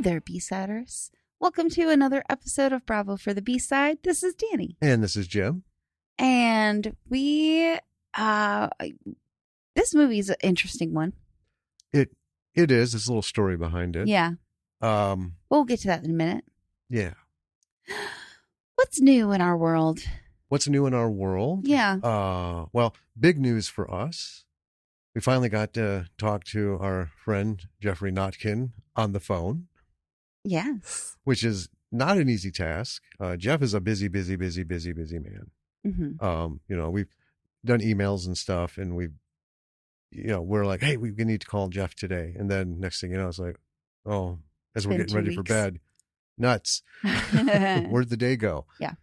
there, B-Siders. Welcome to another episode of Bravo for the B-Side. This is Danny. And this is Jim. And we, this movie is an interesting one. It is. There's a little story behind it. Yeah. We'll get to that in a minute. Yeah. What's new in our world? What's new in our world? Yeah. Well, big news for us. We finally got to talk to our friend Jeffrey Notkin on the phone. Yes. Which is not an easy task. Jeff is a busy man. Mm-hmm. We've done emails and stuff, and we're like, hey, we need to call Jeff today. And then next thing you know, it's like, oh, as we're getting ready for bed, nuts. Where'd the day go? Yeah.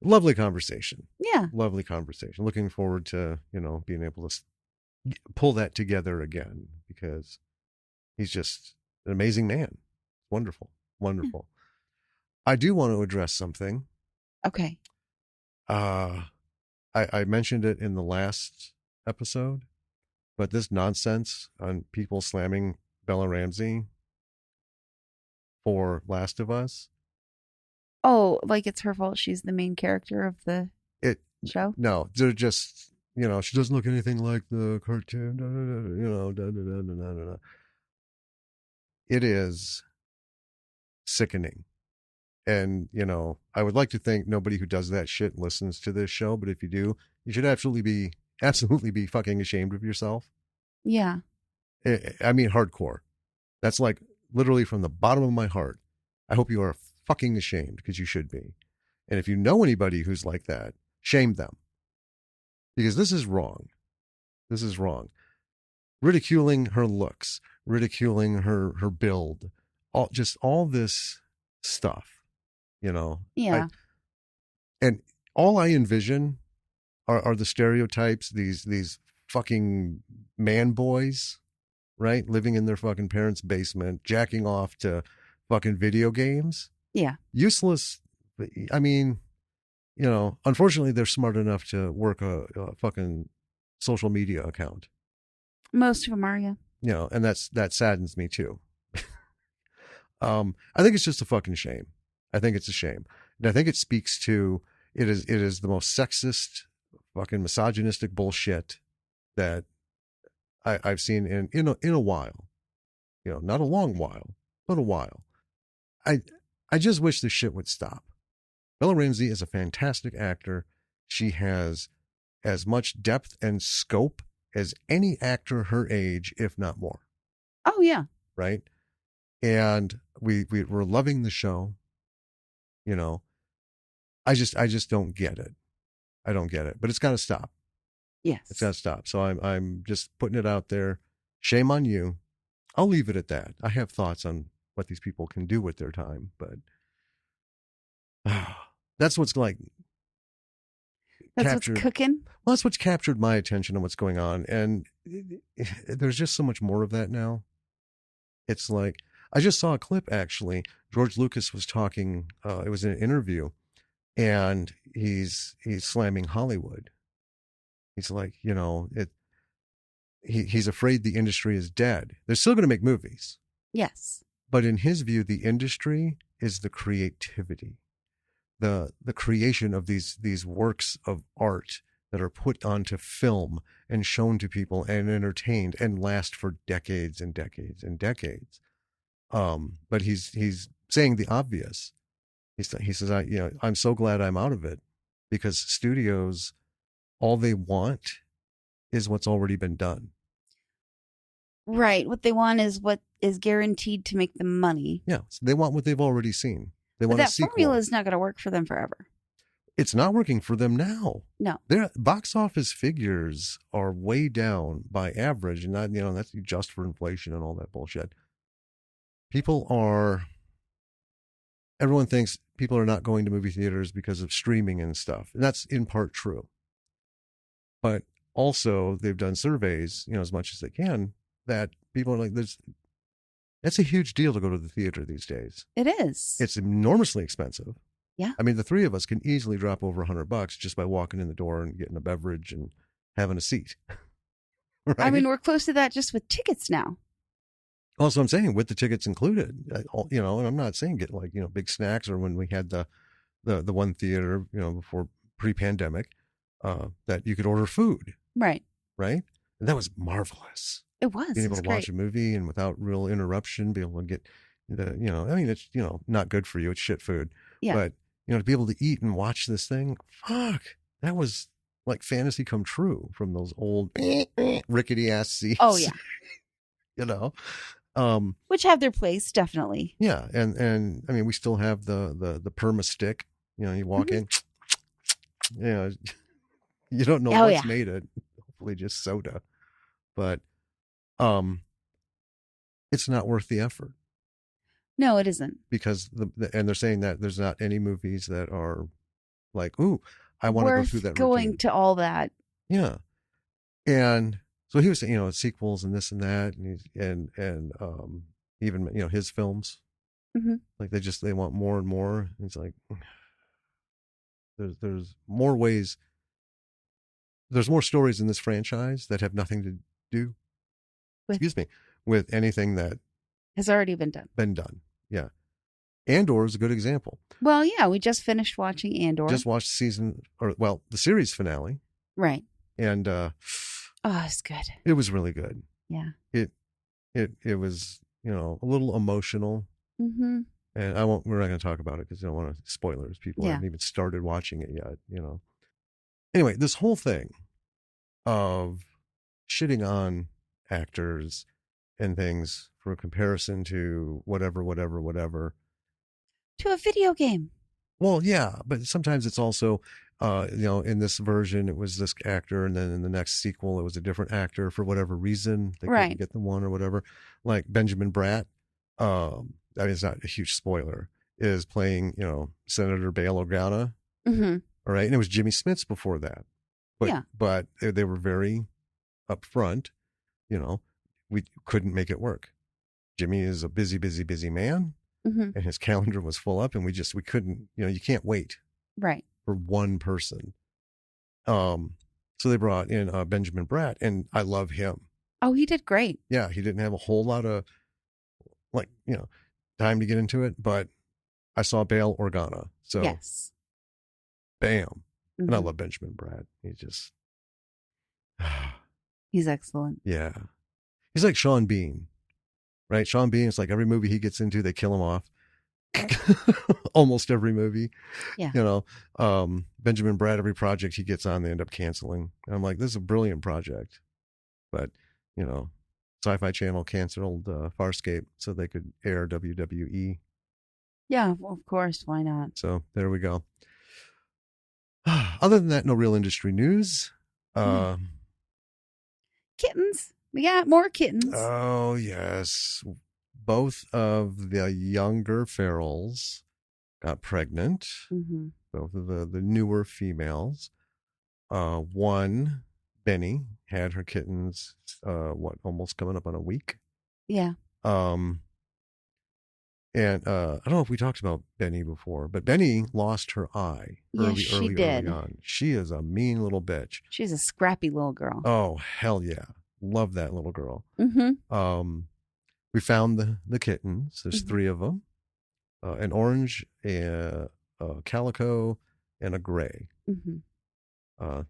Lovely conversation. Yeah. Lovely conversation. Looking forward to, being able to pull that together again, because he's just an amazing man. Wonderful. I do want to address something. Okay. I mentioned it in the last episode, but this nonsense on people slamming Bella Ramsey for Last of Us. Oh, like it's her fault she's the main character of the show? No, they're just, she doesn't look anything like the cartoon. It is sickening. And, I would like to think nobody who does that shit listens to this show, but if you do, you should absolutely be fucking ashamed of yourself. Yeah. I mean, hardcore. That's like literally from the bottom of my heart. I hope you are fucking ashamed, because you should be. And if you know anybody who's like that, shame them. Because this is wrong. This is wrong. Ridiculing her looks, ridiculing her build, all this stuff, Yeah. And all I envision are the stereotypes, these fucking man boys, right? Living in their fucking parents' basement, jacking off to fucking video games. Yeah. Useless. I mean, unfortunately they're smart enough to work a fucking social media account. Most of them are, yeah. And that saddens me too. I think it's just a fucking shame. I think it's a shame. And I think it speaks to, it is the most sexist, fucking misogynistic bullshit that I've seen in a while. Not a long while, but a while. I just wish this shit would stop. Bella Ramsey is a fantastic actor. She has as much depth and scope as any actor her age, if not more. Oh, yeah. Right? And we're loving the show. I just don't get it. I don't get it. But it's got to stop. Yes. It's got to stop. So I'm just putting it out there. Shame on you. I'll leave it at that. I have thoughts on what these people can do with their time, but that's what's like. That's what's cooking. Well, that's what's captured my attention on what's going on. And there's just so much more of that now. It's like, I just saw a clip, actually. George Lucas was talking, it was an interview, and he's slamming Hollywood. He's like, he's afraid the industry is dead. They're still going to make movies. Yes. But in his view, the industry is the creativity, the creation of these works of art that are put onto film and shown to people and entertained and last for decades and decades and decades. But he's saying the obvious. He says, I'm so glad I'm out of it, because studios, all they want is what's already been done. Right. What they want is what is guaranteed to make them money. Yeah. So they want what they've already seen. They want that a sequel. formula is not going to work for them forever. It's not working for them now. No. Their box office figures are way down by average, and not, that's just for inflation and all that bullshit. Everyone thinks people are not going to movie theaters because of streaming and stuff. And that's in part true. But also they've done surveys, as much as they can, that people are like, that's a huge deal to go to the theater these days. It is. It's enormously expensive. Yeah. I mean, the three of us can easily drop over $100 just by walking in the door and getting a beverage and having a seat. Right? I mean, we're close to that just with tickets now. Also, I'm saying with the tickets included, and I'm not saying get like, big snacks, or when we had the one theater, before pre-pandemic, that you could order food, Right. right? And that was marvelous. It was. Being able It's to watch great. a movie and without real interruption, be able to get it's, not good for you. It's shit food. Yeah. But, to be able to eat and watch this thing, fuck, that was like fantasy come true from those old rickety ass seats. Oh, yeah. Which have their place, definitely. Yeah. And I mean, we still have the perma stick. You walk in, you don't know what's made it. Hopefully just soda. But it's not worth the effort. No, it isn't. Because and they're saying that there's not any movies that are like, ooh, I want to go through that going routine. to all that. Yeah. And so he was saying, sequels and this and that, and even his films, like they want more and more. It's like there's more ways. There's more stories in this franchise that have nothing to do. With anything that has already been done. Yeah. Andor is a good example. Well, yeah, we just finished watching Andor. Just watched the series finale. Right. And it's good. It was really good. Yeah. It was, a little emotional. Mm-hmm. And we're not going to talk about it because I don't want to spoilers. People haven't even started watching it yet, Anyway, this whole thing of shitting on actors and things for comparison to whatever. To a video game. Well, yeah, but sometimes it's also, in this version, it was this actor, and then in the next sequel, it was a different actor for whatever reason. They couldn't get the one or whatever. Like Benjamin Bratt, I mean, it's not a huge spoiler, is playing, Senator Bail Organa. Mm-hmm. All right. And it was Jimmy Smits before that. But they were very upfront, we couldn't make it work. Jimmy is a busy man, and his calendar was full up, and we couldn't, you can't wait for one person. So they brought in Benjamin Bratt, and I love him. Oh, he did great. Yeah, he didn't have a whole lot of time to get into it, but I saw Bail Organa, so yes, bam. And I love Benjamin Bratt. He's excellent. Yeah. He's like Sean Bean, right? Sean Bean, it's like every movie he gets into, they kill him off. Almost every movie. Yeah. Benjamin Bratt, every project he gets on, they end up canceling. And I'm like, this is a brilliant project. But, Sci-Fi Channel canceled Farscape so they could air WWE. Yeah, well, of course. Why not? So there we go. Other than that, no real industry news. Kittens. We got more kittens. Oh, yes. Both of the younger ferals got pregnant. Mm-hmm. Both of the newer females. One, Benny, had her kittens, almost coming up on a week. Yeah. And I don't know if we talked about Benny before, but Benny lost her eye early on. She is a mean little bitch. She's a scrappy little girl. Oh, hell yeah. Love that little girl. Mm-hmm. We found the kittens. There's 3 of them. An orange, a calico, and a gray. Mm-hmm.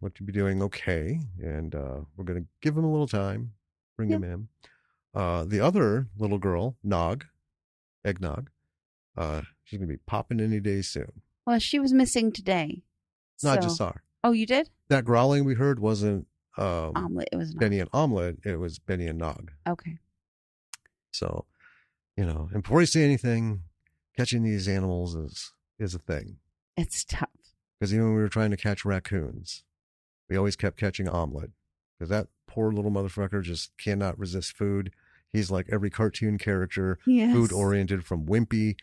Look to be doing okay. And we're going to give them a little time. Bring them in. The other little girl, Eggnog, she's going to be popping any day soon. Well, she was missing today. No, I just saw her. Oh, you did? That growling we heard wasn't Omelet. It was Benny and Omelet. It was Benny and Nog. Okay. So, and before you say anything, catching these animals is a thing. It's tough. Because even when we were trying to catch raccoons, we always kept catching Omelet. Because that poor little motherfucker just cannot resist food. He's like every cartoon character, food oriented, from Wimpy,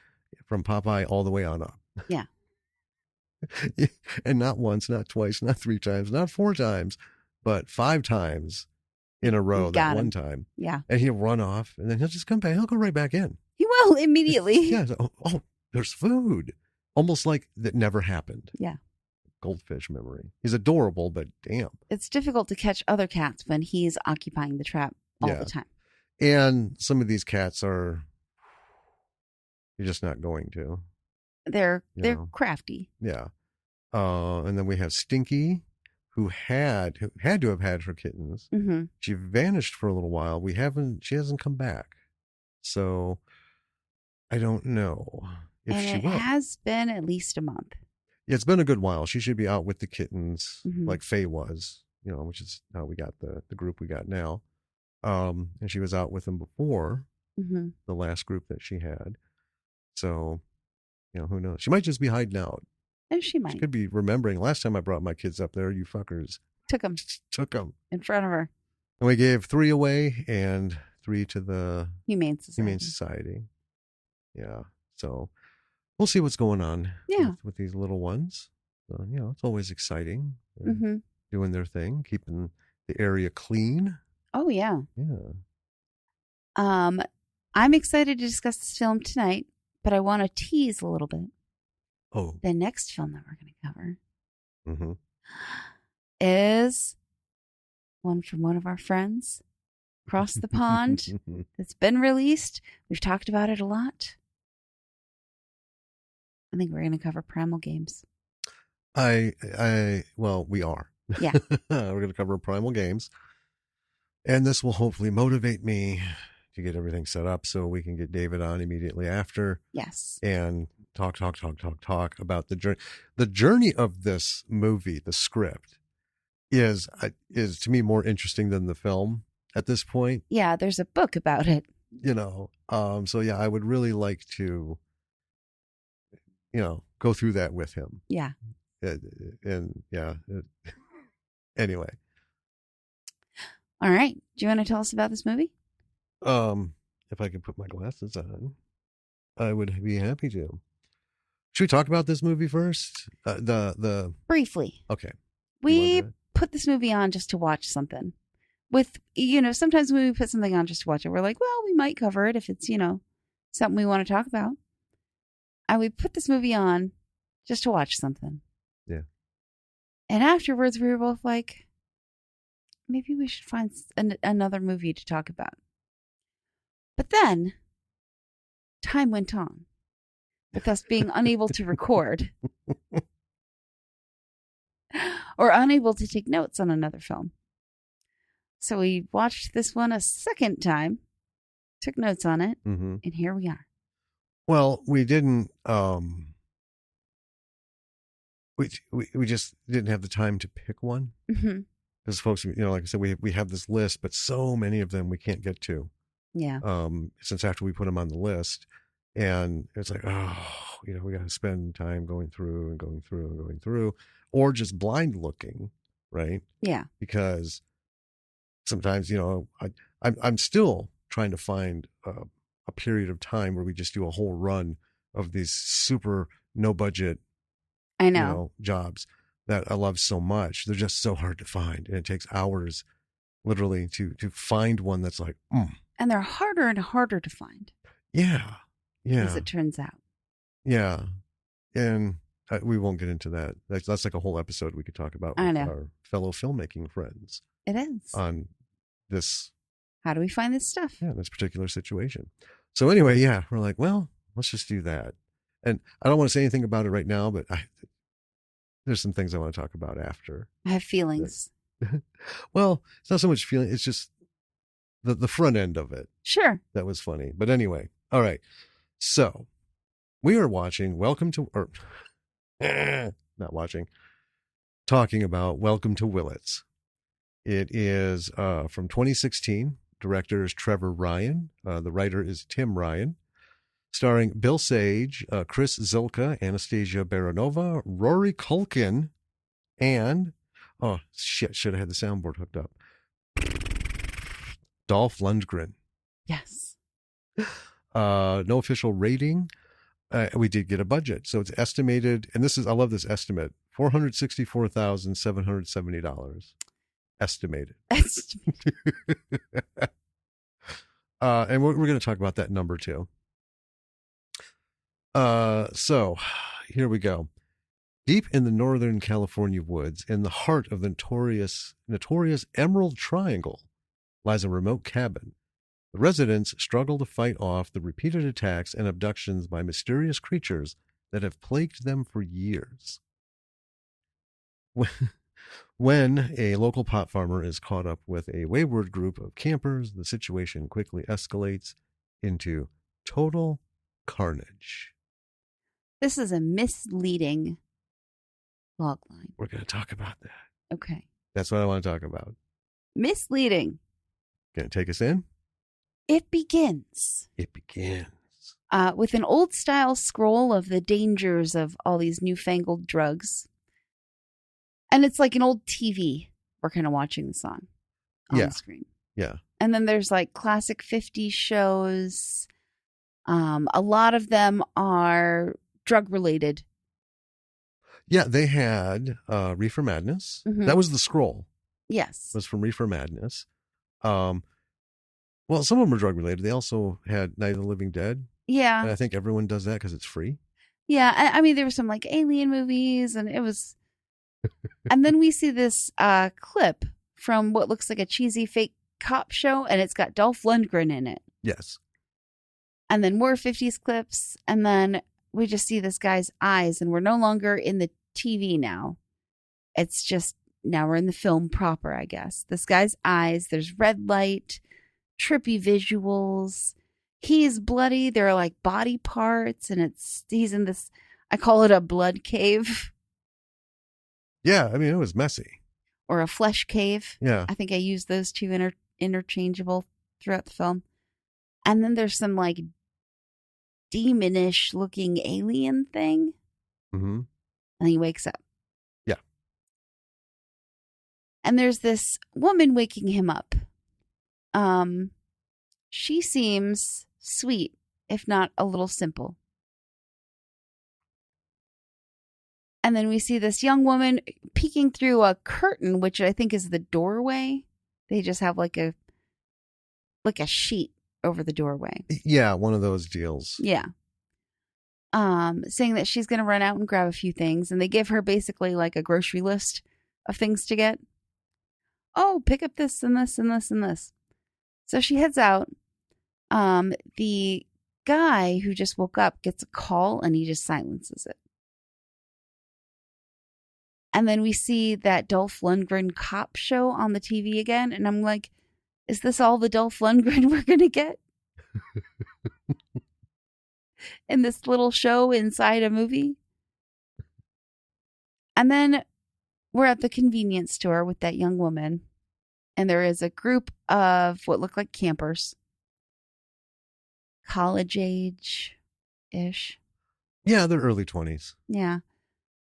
from Popeye, all the way on up. Yeah. And not once, not twice, not 3 times, not 4 times, but 5 times in a row that one time. Yeah. And he'll run off, and then he'll just come back. He'll go right back in. He will immediately. Yeah. Oh, there's food. Almost like that never happened. Yeah. Goldfish memory. He's adorable, but damn. It's difficult to catch other cats when he's occupying the trap all the time. And some of these cats are, you're just not going to. They're know. crafty. Yeah. And then we have Stinky, who had to have had her kittens. Mm-hmm. She vanished for a little while. She hasn't come back. So I don't know if and she it will. has been at least a month. Yeah, it's been a good while. She should be out with the kittens, Mm-hmm. like Faye was, which is how we got the group we got now. And she was out with them before Mm-hmm. the last group that she had. So, who knows? She might just be hiding out. And she might. She could be remembering, last time I brought my kids up there, you fuckers Took them in front of her. And we gave 3 away and 3 to the Humane Society. Yeah. So we'll see what's going on with these little ones. So, it's always exciting. Mm-hmm. Doing their thing, keeping the area clean. Oh, yeah. Yeah. I'm excited to discuss this film tonight, but I want to tease a little bit. Oh. The next film that we're going to cover mm-hmm. is one from one of our friends across the pond that's been released. We've talked about it a lot. I think we're going to cover Primal Games. Well, we are. Yeah. We're going to cover Primal Games. And this will hopefully motivate me to get everything set up so we can get David on immediately after. Yes. And talk about the journey. The journey of this movie, the script, is to me more interesting than the film at this point. Yeah, there's a book about it. So yeah, I would really like to, go through that with him. Yeah. And yeah. Anyway. All right. Do you want to tell us about this movie? If I could put my glasses on, I would be happy to. Should we talk about this movie first? The briefly. Okay. We put this movie on just to watch something. With sometimes when we put something on just to watch it, we're like, well, we might cover it if it's something we want to talk about. And we put this movie on just to watch something. Yeah. And afterwards, we were both like, maybe we should find another movie to talk about. But then, time went on, with us being unable to record or unable to take notes on another film. So we watched this one a second time, took notes on it, mm-hmm. and here we are. Well, we didn't. We just didn't have the time to pick one. Mm-hmm. Because folks, like I said, we have this list, but so many of them we can't get to. Yeah. Since after we put them on the list, and it's like, we got to spend time going through, or just blind looking, right? Yeah. Because sometimes, I'm still trying to find a period of time where we just do a whole run of these super no budget, I know, jobs that I love so much. They're just so hard to find, and it takes hours, literally, to find one that's like, And they're harder and harder to find. Yeah. As it turns out. Yeah. And we won't get into that. That's like a whole episode we could talk about with our fellow filmmaking friends. It is. On this. How do we find this stuff? Yeah, this particular situation. So anyway, yeah, we're like, well, let's just do that. And I don't want to say anything about it right now, but there's some things I want to talk about after. I have feelings. Well, it's not so much feeling. It's just the front end of it. Sure. That was funny. But anyway, all right. So we are watching talking about Welcome to Willits. It is from 2016. Director is Trevor Ryan. The writer is Tim Ryan. Starring Bill Sage, Chris Zilka, Anastasia Baronova, Rory Culkin, and should have had the soundboard hooked up. Dolph Lundgren. Yes. No official rating. We did get a budget, so it's estimated, and I love this estimate, $464,770. Estimated. And we're going to talk about that number too. So here we go. Deep in the Northern California woods, in the heart of the notorious Emerald Triangle, lies a remote cabin The residents struggle to fight off the repeated attacks and abductions by mysterious creatures that have plagued them for years. When a local pot farmer is caught up with a wayward group of campers, the situation quickly escalates into total carnage. This is a misleading logline. We're going to talk about that. Okay. That's what I want to talk about. Misleading. Going to take us in? It begins. It begins. With an old-style scroll of the dangers of all these newfangled drugs. And it's like an old TV we're kind of watching this on the screen. Yeah. And then there's like classic 50s shows. A lot of them are drug-related. Yeah, they had Reefer Madness. Mm-hmm. That was the scroll. Yes. Was from Reefer Madness. Well, some of them were drug-related. They also had Night of the Living Dead. Yeah. And I think everyone does that because it's free. Yeah. I mean, there were some like alien movies, and it was... And then we see this clip from what looks like a cheesy fake cop show, and it's got Dolph Lundgren in it. Yes. And then more 50s clips, and then we just see this guy's eyes, and we're no longer in the TV now. It's just, now we're in the film proper, I guess. This guy's eyes, there's red light, trippy visuals. He's bloody. There are like body parts, and he's in this, I call it a blood cave. Yeah, I mean, it was messy. Or a flesh cave. Yeah. I think I used those two interchangeable throughout the film. And then there's some like demonish looking alien thing. Mm-hmm. And he wakes up. Yeah. And there's this woman waking him up. She seems sweet, if not a little simple. And then we see this young woman peeking through a curtain, which I think is the doorway. They just have like a sheet over the doorway. Yeah, one of those deals. Yeah. Saying that she's going to run out and grab a few things. And they give her basically like a grocery list of things to get. Oh, pick up this and this and this and this. So she heads out. The guy who just woke up gets a call and he just silences it. And then we see that Dolph Lundgren cop show on the TV again. And I'm like, is this all the Dolph Lundgren we're going to get? In this little show inside a movie? And then we're at the convenience store with that young woman. And there is a group of what look like campers. College age-ish. Yeah, they're early 20s. Yeah.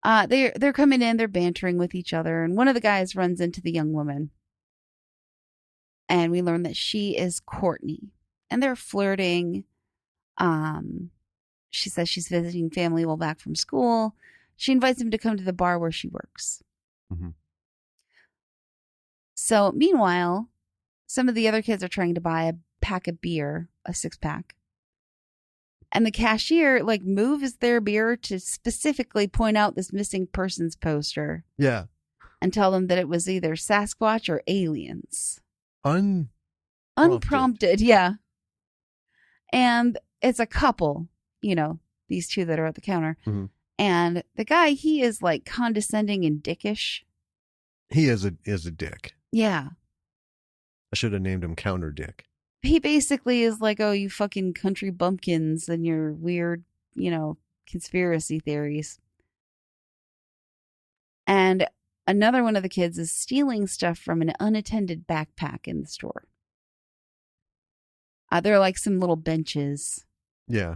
They're coming in, they're bantering with each other, and one of the guys runs into the young woman. And we learn that she is Courtney. And they're flirting. She says she's visiting family while back from school. She invites him to come to the bar where she works. Mm-hmm. So, meanwhile, some of the other kids are trying to buy a pack of beer, a 6-pack. And the cashier, like, moves their beer to specifically point out this missing persons poster. Yeah. And tell them that it was either Sasquatch or aliens. Unprompted, yeah. And it's a couple, these two that are at the counter. Mm-hmm. And the guy, he is, like, condescending and dickish. He is a dick. Yeah. I should have named him Counter Dick. He basically is like, oh, you fucking country bumpkins and your weird, conspiracy theories. And another one of the kids is stealing stuff from an unattended backpack in the store. There are like some little benches. Yeah.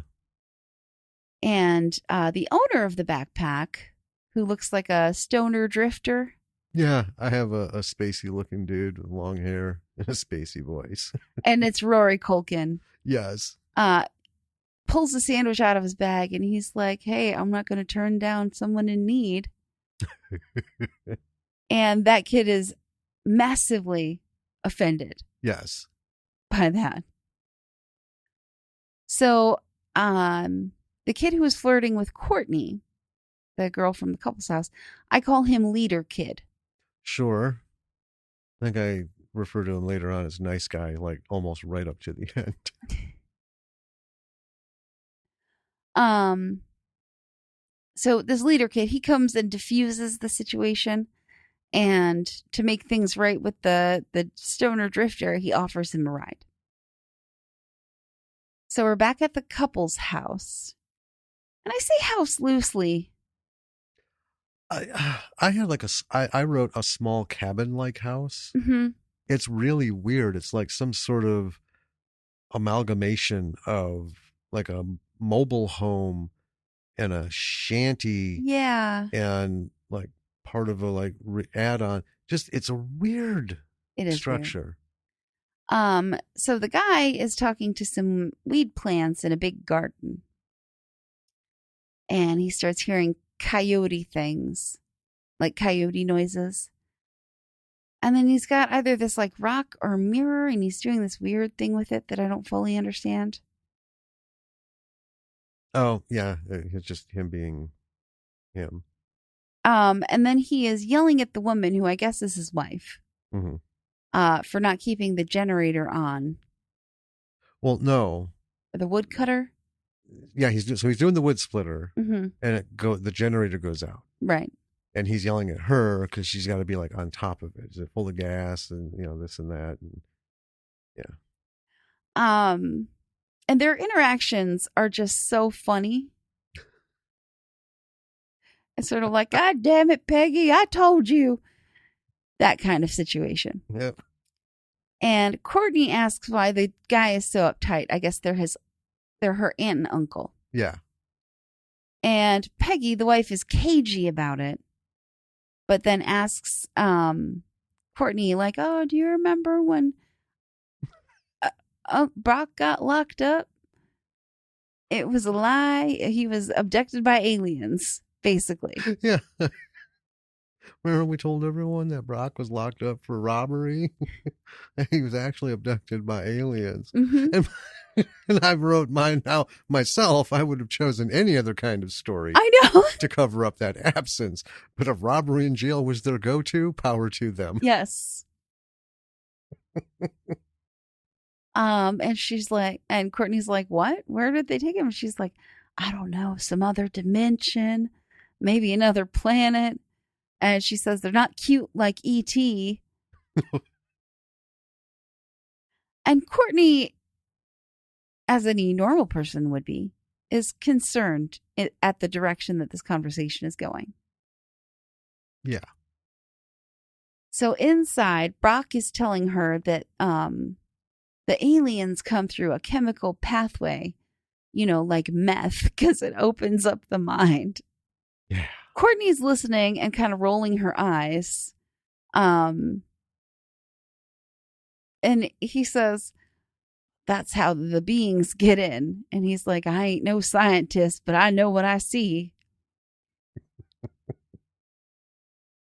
And the owner of the backpack, who looks like a stoner drifter. Yeah, I have a spacey looking dude with long hair and a spacey voice. And it's Rory Culkin. Yes. Pulls a sandwich out of his bag and he's like, hey, I'm not going to turn down someone in need. And that kid is massively offended. Yes. By that. So, the kid who was flirting with Courtney, the girl from the couple's house, I call him Leader Kid. Sure. I think I refer to him later on as nice guy, like almost right up to the end. So this leader kid, he comes and diffuses the situation, and to make things right with the stoner drifter, he offers him a ride. So we're back at the couple's house. And I say house loosely. I had like I wrote a small cabin-like house. Mm-hmm. It's really weird. It's like some sort of amalgamation of like a mobile home and a shanty. Yeah. And like part of a like add-on. Just it's a weird structure. Weird. So the guy is talking to some weed plants in a big garden. And he starts hearing coyote things, like coyote noises. And then he's got either this like rock or mirror, and he's doing this weird thing with it that I don't fully understand. Oh, yeah. It's just him being him. And then he is yelling at the woman, who I guess is his wife, for not keeping the generator on. Well, no. Or the woodcutter? Yeah, he's doing the wood splitter, and the generator goes out. Right. And he's yelling at her because she's got to be like on top of it. Is it full of gas and this and that? And yeah. And their interactions are just so funny. It's sort of like, God damn it, Peggy, I told you. That kind of situation. Yep. And Courtney asks why the guy is so uptight. I guess they're her aunt and uncle. Yeah. And Peggy, the wife, is cagey about it, but then asks Courtney, like, oh, do you remember when Brock got locked up? It was a lie. He was abducted by aliens, basically. Yeah. Remember we told everyone that Brock was locked up for robbery? And he was actually abducted by aliens. Mm-hmm. And I wrote mine now myself. I would have chosen any other kind of story. I know. To cover up that absence. But if robbery in jail was their go-to, power to them. Yes. And she's like, and Courtney's like, what? Where did they take him? And she's like, I don't know, some other dimension, maybe another planet. And she says they're not cute like E.T. And Courtney, as any normal person would be, is concerned at the direction that this conversation is going. Yeah. So inside, Brock is telling her that the aliens come through a chemical pathway, like meth, because it opens up the mind. Yeah. Courtney's listening and kind of rolling her eyes. And he says, that's how the beings get in. And he's like, I ain't no scientist, but I know what I see.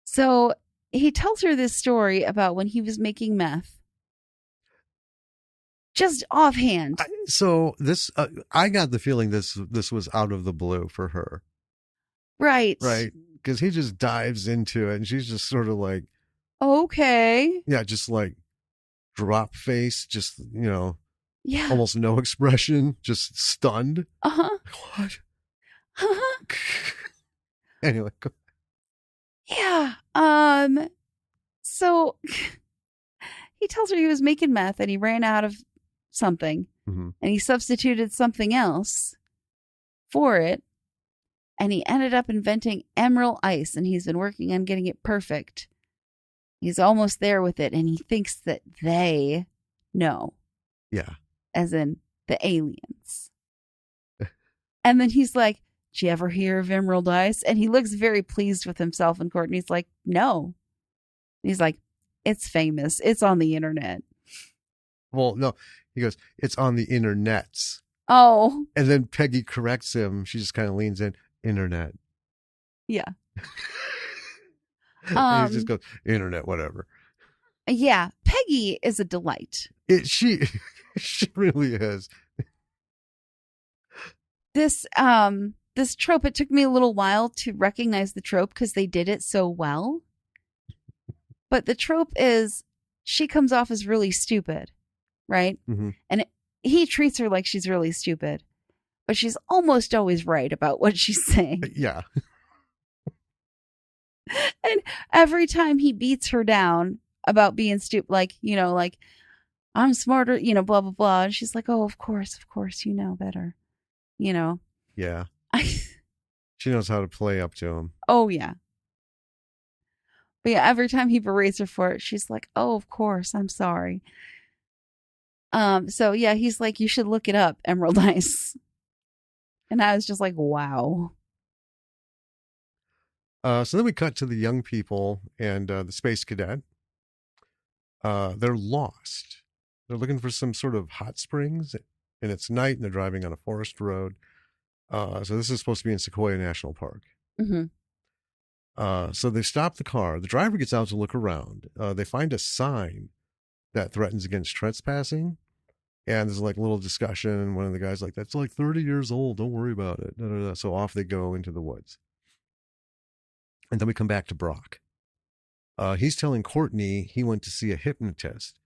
So he tells her this story about when he was making meth. Just offhand. I got the feeling this was out of the blue for her. Right. Right. Because he just dives into it and she's just sort of like, okay. Yeah, just like drop face, just, yeah, almost no expression, just stunned. Uh-huh. What? Uh-huh. Anyway. Go. Yeah. So he tells her he was making meth and he ran out of something and he substituted something else for it. And he ended up inventing emerald ice, and he's been working on getting it perfect. He's almost there with it, and he thinks that they know. Yeah. As in the aliens. And then he's like, did you ever hear of emerald ice? And he looks very pleased with himself, and Courtney's like, no. He's like, it's famous. It's on the internet. Well, no. He goes, it's on the internets. Oh. And then Peggy corrects him. She just kind of leans in. Internet. Yeah. And he just goes, internet, whatever. Yeah. Peggy is a delight. She really is. This trope, it took me a little while to recognize the trope because they did it so well. But the trope is she comes off as really stupid, right? Mm-hmm. And he treats her like she's really stupid, but she's almost always right about what she's saying. Yeah. And every time he beats her down about being stupid, like, like, I'm smarter, blah, blah, blah. And she's like, oh, of course, you know better, Yeah. She knows how to play up to him. Oh, yeah. But yeah, every time he berates her for it, she's like, oh, of course, I'm sorry. So yeah, he's like, you should look it up, Emerald Ice. And I was just like, wow. So then we cut to the young people and the space cadet. They're lost. They're looking for some sort of hot springs, and it's night, and they're driving on a forest road. So this is supposed to be in Sequoia National Park. Mm-hmm. So they stop the car. The driver gets out to look around. They find a sign that threatens against trespassing. And there's like a little discussion. One of the guys like, that's like 30 years old. Don't worry about it. Da, da, da. So off they go into the woods. And then we come back to Brock. He's telling Courtney he went to see a hypnotist.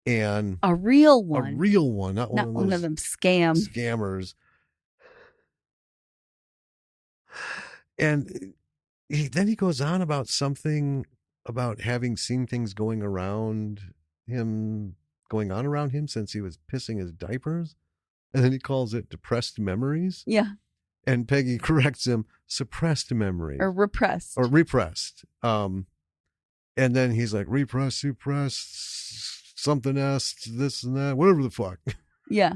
And a real one. A real one. Not one of them scammers. And then he goes on about something about having seen things going on around him since he was pissing his diapers. And then he calls it depressed memories. Yeah. And Peggy corrects him, suppressed memories. Or repressed. And then he's like, repressed, suppressed, something else, this and that, whatever the fuck. Yeah.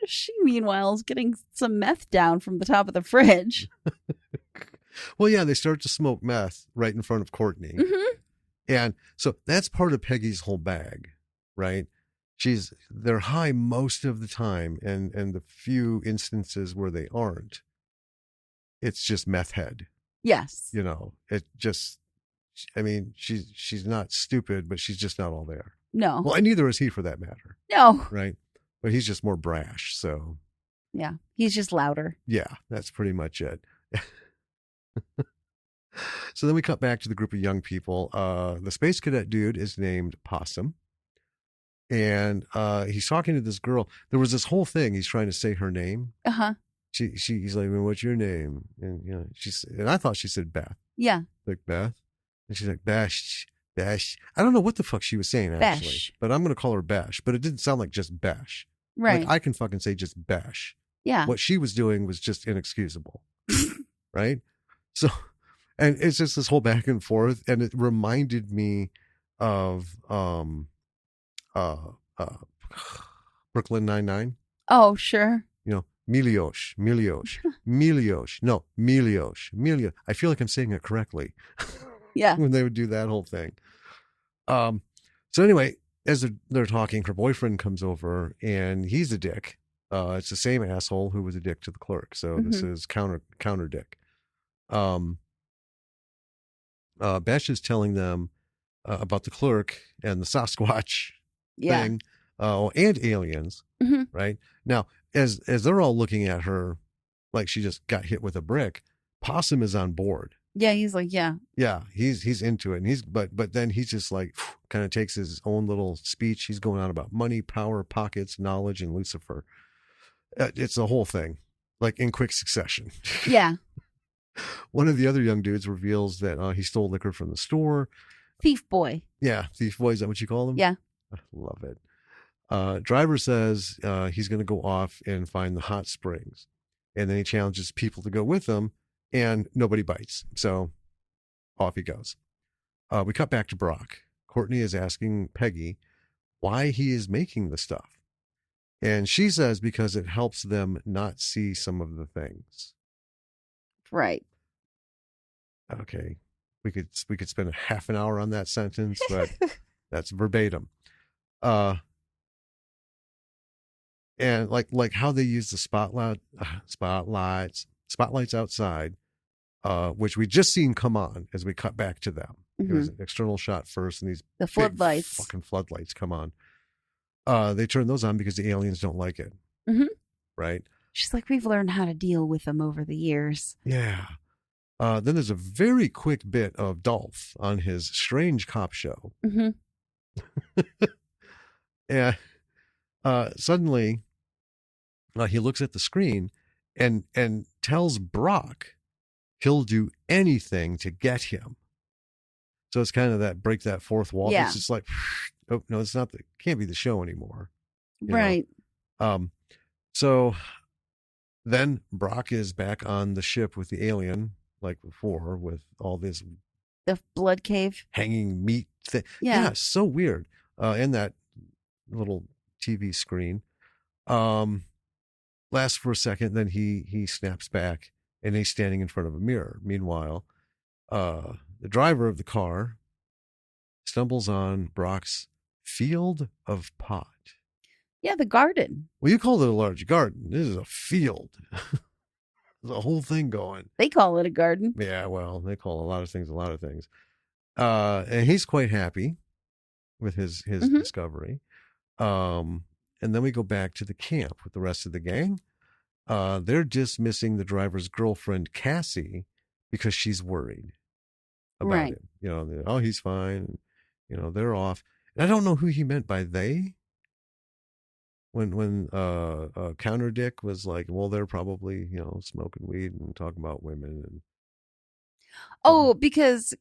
She, meanwhile, is getting some meth down from the top of the fridge. Well, yeah, they start to smoke meth right in front of Courtney. Mm-hmm. And so that's part of Peggy's whole bag, right? They're high most of the time, and the few instances where they aren't, it's just meth head. Yes. It just, I mean, she's not stupid, but she's just not all there. No. Well, and neither is he for that matter. No. Right? But he's just more brash, so. Yeah, he's just louder. Yeah, that's pretty much it. So then we cut back to the group of young people. The space cadet dude is named Possum. And he's talking to this girl. There was this whole thing. He's trying to say her name. Uh-huh. He's like, well, what's your name? And and I thought she said Beth. Yeah. Like Beth. And she's like, Bash. I don't know what the fuck she was saying, actually. Bash. But I'm going to call her Bash. But it didn't sound like just Bash. Right. Like I can fucking say just Bash. Yeah. What she was doing was just inexcusable. Right? So, and it's just this whole back and forth. And it reminded me of Brooklyn Nine-Nine. Oh, sure. Milios. No, Milios. I feel like I'm saying it correctly. Yeah. When they would do that whole thing. So anyway, as they're talking, her boyfriend comes over and he's a dick. It's the same asshole who was a dick to the clerk. So this is counter dick. Besh is telling them about the clerk and the Sasquatch thing, and aliens. Mm-hmm. Right now, as they're all looking at her like she just got hit with a brick, Possum is on board. Yeah, he's like, yeah, he's into it, and but then he's just like kind of takes his own little speech. He's going on about money, power, pockets, knowledge, and Lucifer. It's a whole thing, like in quick succession. Yeah. One of the other young dudes reveals that he stole liquor from the store. Thief boy. Yeah, thief boy. Is that what you call him? Yeah. I love it. Driver says he's going to go off and find the hot springs, and then he challenges people to go with him, and nobody bites. So off he goes. We cut back to Brock. Courtney is asking Peggy why he is making the stuff. And she says because it helps them not see some of the things. Right. Okay. We could spend a half an hour on that sentence, but that's verbatim. And like how they use the spotlights outside, which we just seen come on as we cut back to them. Mm-hmm. It was an external shot first, and these the floodlights, fucking floodlights come on. They turn those on because the aliens don't like it. Mm-hmm. Right? She's like, we've learned how to deal with them over the years. Yeah. Then there's a very quick bit of Dolph on his strange cop show. Mm-hmm. And suddenly he looks at the screen and tells Brock he'll do anything to get him. So it's kind of that break that fourth wall. Yeah. It's just like, oh no, it's not. Can't be the show anymore. Right. So then Brock is back on the ship with the alien, like before, with all this the blood cave hanging meat thing. Yeah, so weird. And that little TV screen. Lasts for a second, then he snaps back and he's standing in front of a mirror. Meanwhile, the driver of the car stumbles on Brock's field of pot. Yeah, the garden. Well, you call it a large garden. This is a field. There's a whole thing going. They call it a garden. Yeah, well, they call a lot of things a lot of things. And he's quite happy with his discovery. And then we go back to the camp with the rest of the gang. They're dismissing the driver's girlfriend, Cassie, because she's worried about him. You know, oh, he's fine. You know, they're off. And I don't know who he meant by they. When Counter Dick was like, well, they're probably, you know, smoking weed and talking about women. And because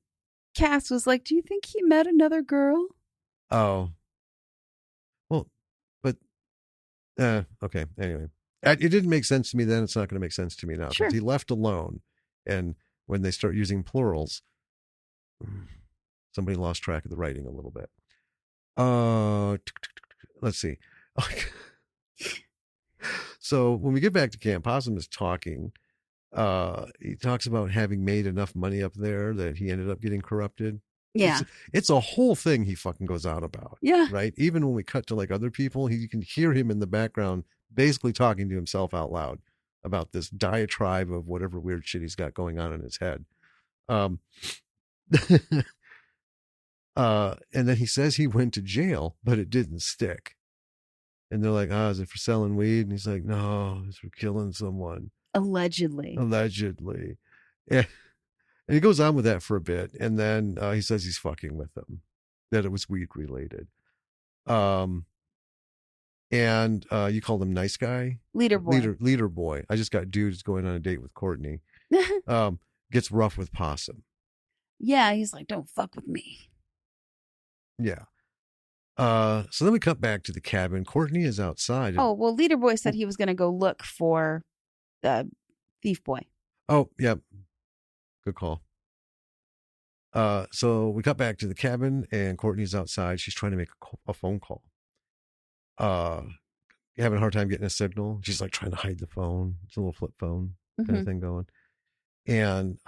Cass was like, do you think he met another girl? Oh. Well, but, okay, anyway. It didn't make sense to me then. It's not going to make sense to me now. Sure. He left alone. And when they start using plurals, somebody lost track of the writing a little bit. Let's see. So when we get back to camp, Possum is talking. He talks about having made enough money up there that he ended up getting corrupted. Yeah. It's a whole thing he fucking goes out about. Yeah. Right? Even when we cut to like other people, you can hear him in the background basically talking to himself out loud about this diatribe of whatever weird shit he's got going on in his head. And then he says he went to jail, but it didn't stick. And they're like, is it for selling weed? And he's like, no, it's for killing someone. Allegedly. Yeah. And he goes on with that for a bit. And then he says he's fucking with them, that it was weed related. And you call him nice guy? Leader boy. Leader boy. I just got dudes going on a date with Courtney. Gets rough with Possum. Yeah, he's like, don't fuck with me. Yeah. So then we cut back to the cabin. Courtney is outside. Oh, well, Leader Boy said he was going to go look for the thief boy. Oh, yeah. Good call. So we cut back to the cabin and Courtney's outside. She's trying to make a phone call. Having a hard time getting a signal. She's like trying to hide the phone. It's a little flip phone kind of thing going. And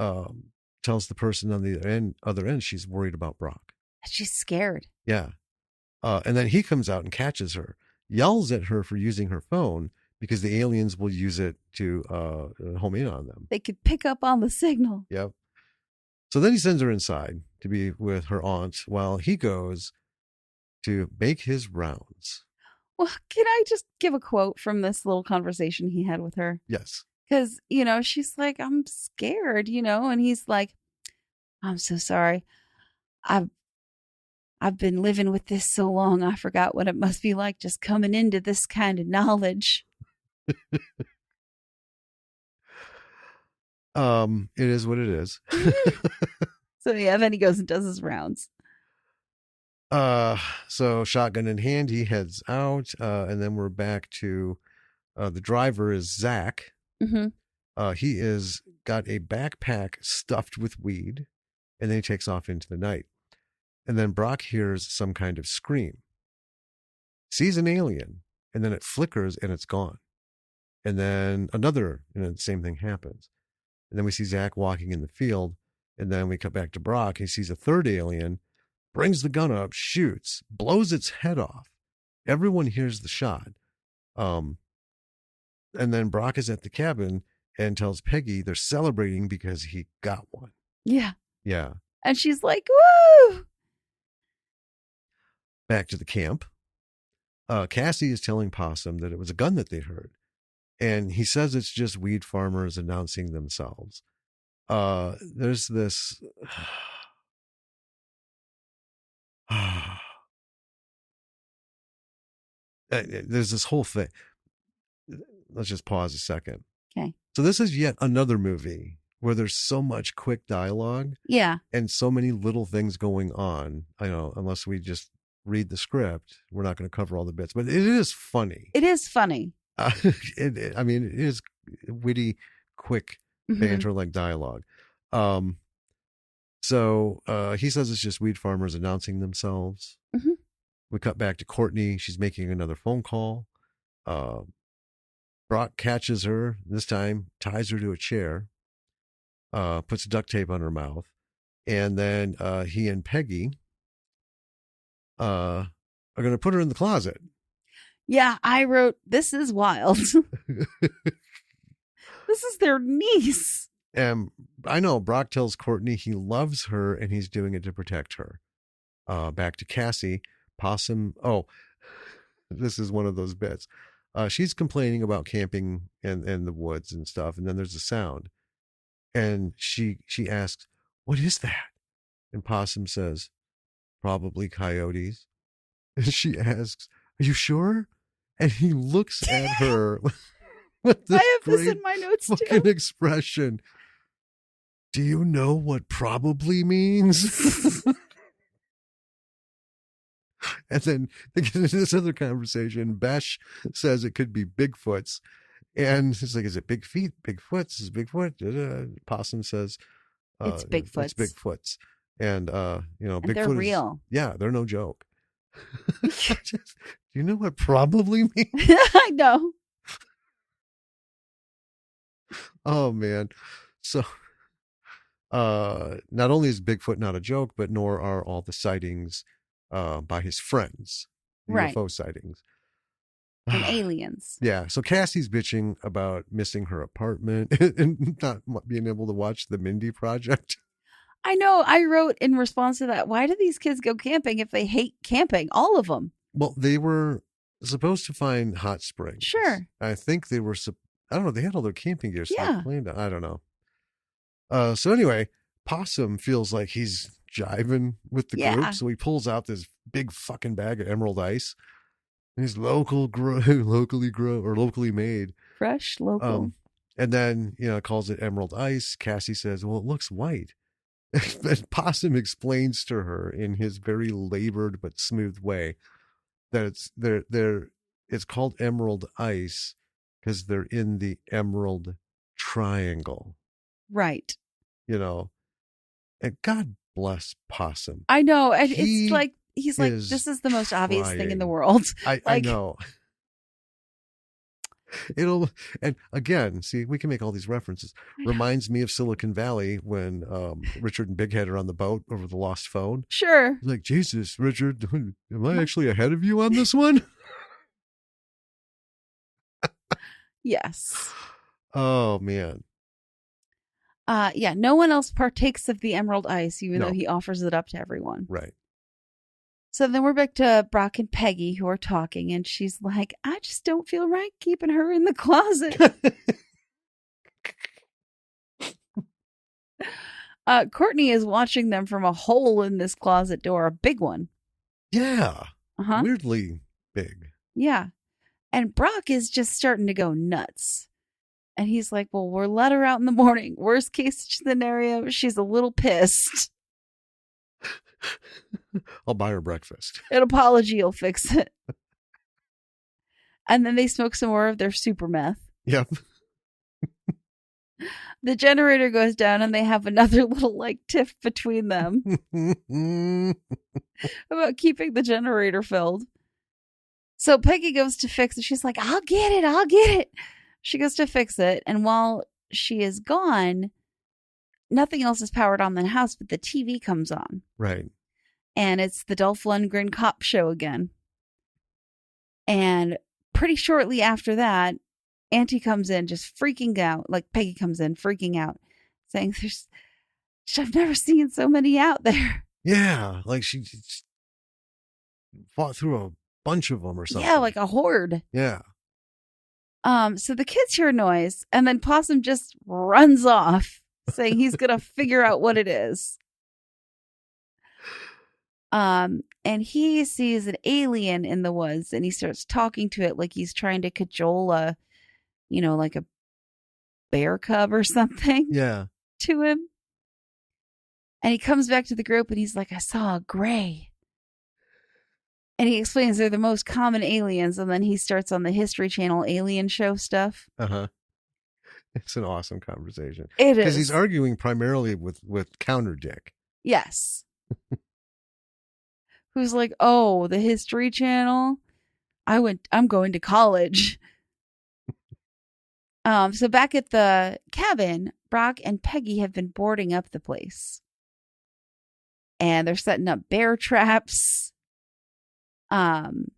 tells the person on the other end she's worried about Brock. She's scared. Yeah. And then he comes out and catches her, yells at her for using her phone because the aliens will use it to home in on them. They could pick up on the signal. Yep. So then he sends her inside to be with her aunt while he goes to make his rounds. Well, can I just give a quote from this little conversation he had with her? Yes. Because, you know, she's like, I'm scared, you know, and he's like, I'm so sorry. I've been living with this so long, I forgot what it must be like just coming into this kind of knowledge. It is what it is. So yeah, then he goes and does his rounds. So shotgun in hand, he heads out, and then we're back to the driver is Zach. Mm-hmm. He is got a backpack stuffed with weed, and then he takes off into the night. And then Brock hears some kind of scream, sees an alien, and then it flickers and it's gone. And then the same thing happens. And then we see Zach walking in the field, and then we cut back to Brock. He sees a third alien, brings the gun up, shoots, blows its head off. Everyone hears the shot. And then Brock is at the cabin and tells Peggy they're celebrating because he got one. Yeah. Yeah. And she's like, woo! Back to the camp. Cassie is telling Possum that it was a gun that they heard. And he says it's just weed farmers announcing themselves. there's this. There's this whole thing. Let's just pause a second. Okay. So this is yet another movie where there's so much quick dialogue. Yeah. And so many little things going on. I know, unless we just read the script, we're not going to cover all the bits. But it is funny. It is funny. I mean, it is witty, quick banter like dialogue. So he says it's just weed farmers announcing themselves. Mm-hmm. We cut back to Courtney. She's making another phone call. Brock catches her, this time ties her to a chair, puts duct tape on her mouth, and then he and Peggy are going to put her in the closet. Yeah, I wrote, this is wild. This is their niece. And I know Brock tells Courtney he loves her and he's doing it to protect her. Back to Cassie. Possum. Oh, this is one of those bits. She's complaining about camping in the woods and stuff. And then there's a sound. And she asks, what is that? And Possum says, probably coyotes. And she asks, are you sure? And he looks at her with this I have this in my notes fucking too. expression. Do you know what probably means? And then they get into this other conversation. Besh says it could be Bigfoot's. And it's like, is it big feet? Bigfoot's? Is Bigfoot? Possum says, it's Bigfoot's. It's Bigfoot's. And, and Bigfoot they're real. Yeah, they're no joke. Do you know what probably means? I know. Oh, man. So, not only is Bigfoot not a joke, but nor are all the sightings by his friends, right. UFO sightings. And aliens. Yeah. So Cassie's bitching about missing her apartment and not being able to watch the Mindy Project. I know. I wrote in response to that, why do these kids go camping if they hate camping? All of them. Well, they were supposed to find hot springs. Sure. I think they were, I don't know, they had all their camping gear. So yeah. I don't know. So anyway, Possum feels like he's jiving with the group. So he pulls out this big fucking bag of Emerald Ice. And he's locally made. Fresh, local. And then, calls it Emerald Ice. Cassie says, well, it looks white. And Possum explains to her in his very labored but smooth way that it's called Emerald Ice because they're in the Emerald Triangle. Right. And God bless Possum. I know. And it's like, he's like, this is the most obvious thing in the world. I know. And again, see, we can make all these references. Reminds me of Silicon Valley when Richard and Big Head are on the boat over the lost phone. Sure. Like, Jesus, Richard, am I actually ahead of you on this one? Yes. Oh, man. Yeah, no one else partakes of the Emerald Ice, even though he offers it up to everyone. Right. So then we're back to Brock and Peggy who are talking, and she's like, I just don't feel right keeping her in the closet. Courtney is watching them from a hole in this closet door, a big one. Yeah. Weirdly big. Yeah. And Brock is just starting to go nuts. And he's like, well, we'll let her out in the morning. Worst case scenario, she's a little pissed. I'll buy her breakfast. An apology will fix it. And then they smoke some more of their super meth. Yep. The generator goes down and they have another little tiff between them about keeping the generator filled. So Peggy goes to fix it. She's like, I'll get it. She goes to fix it. And while she is gone, nothing else is powered on in the house, but the TV comes on. Right. And it's the Dolph Lundgren cop show again. And pretty shortly after that, Auntie comes in just freaking out. Like Peggy comes in freaking out, saying, I've never seen so many out there. Yeah. Like she fought through a bunch of them or something. Yeah, like a horde. Yeah. So the kids hear a noise, and then Possum just runs off, saying he's going to figure out what it is. And he sees an alien in the woods and he starts talking to it like he's trying to cajole a, like a bear cub or something to him. And he comes back to the group and he's like, I saw a gray. And he explains they're the most common aliens. And then he starts on the History Channel alien show stuff. It's an awesome conversation. It is. Because he's arguing primarily with Counter Dick. Yes. Who's like, oh, the History Channel? I'm going to college. So back at the cabin, Brock and Peggy have been boarding up the place. And they're setting up bear traps. And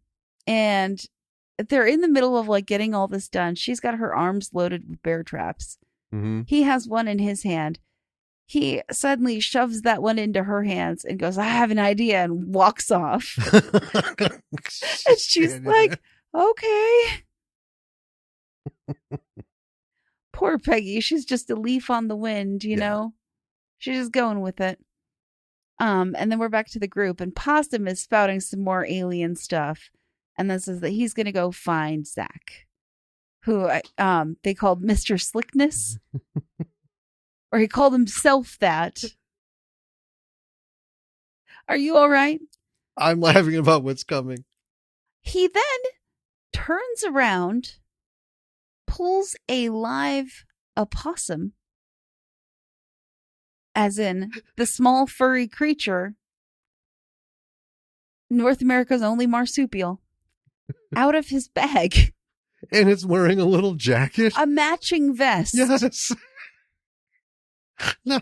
they're in the middle of like getting all this done. She's got her arms loaded with bear traps. Mm-hmm. He has one in his hand. He suddenly shoves that one into her hands and goes, I have an idea, and walks off. And she's like, okay. Poor Peggy. She's just a leaf on the wind, you know? She's just going with it. And then we're back to the group, and Possum is spouting some more alien stuff. And then says that he's going to go find Zach, who they called Mr. Slickness. Or he called himself that. Are you all right? I'm laughing about what's coming. He then turns around, pulls a live opossum, as in the small furry creature, North America's only marsupial, out of his bag. And it's wearing a little jacket. A matching vest. Yes. No.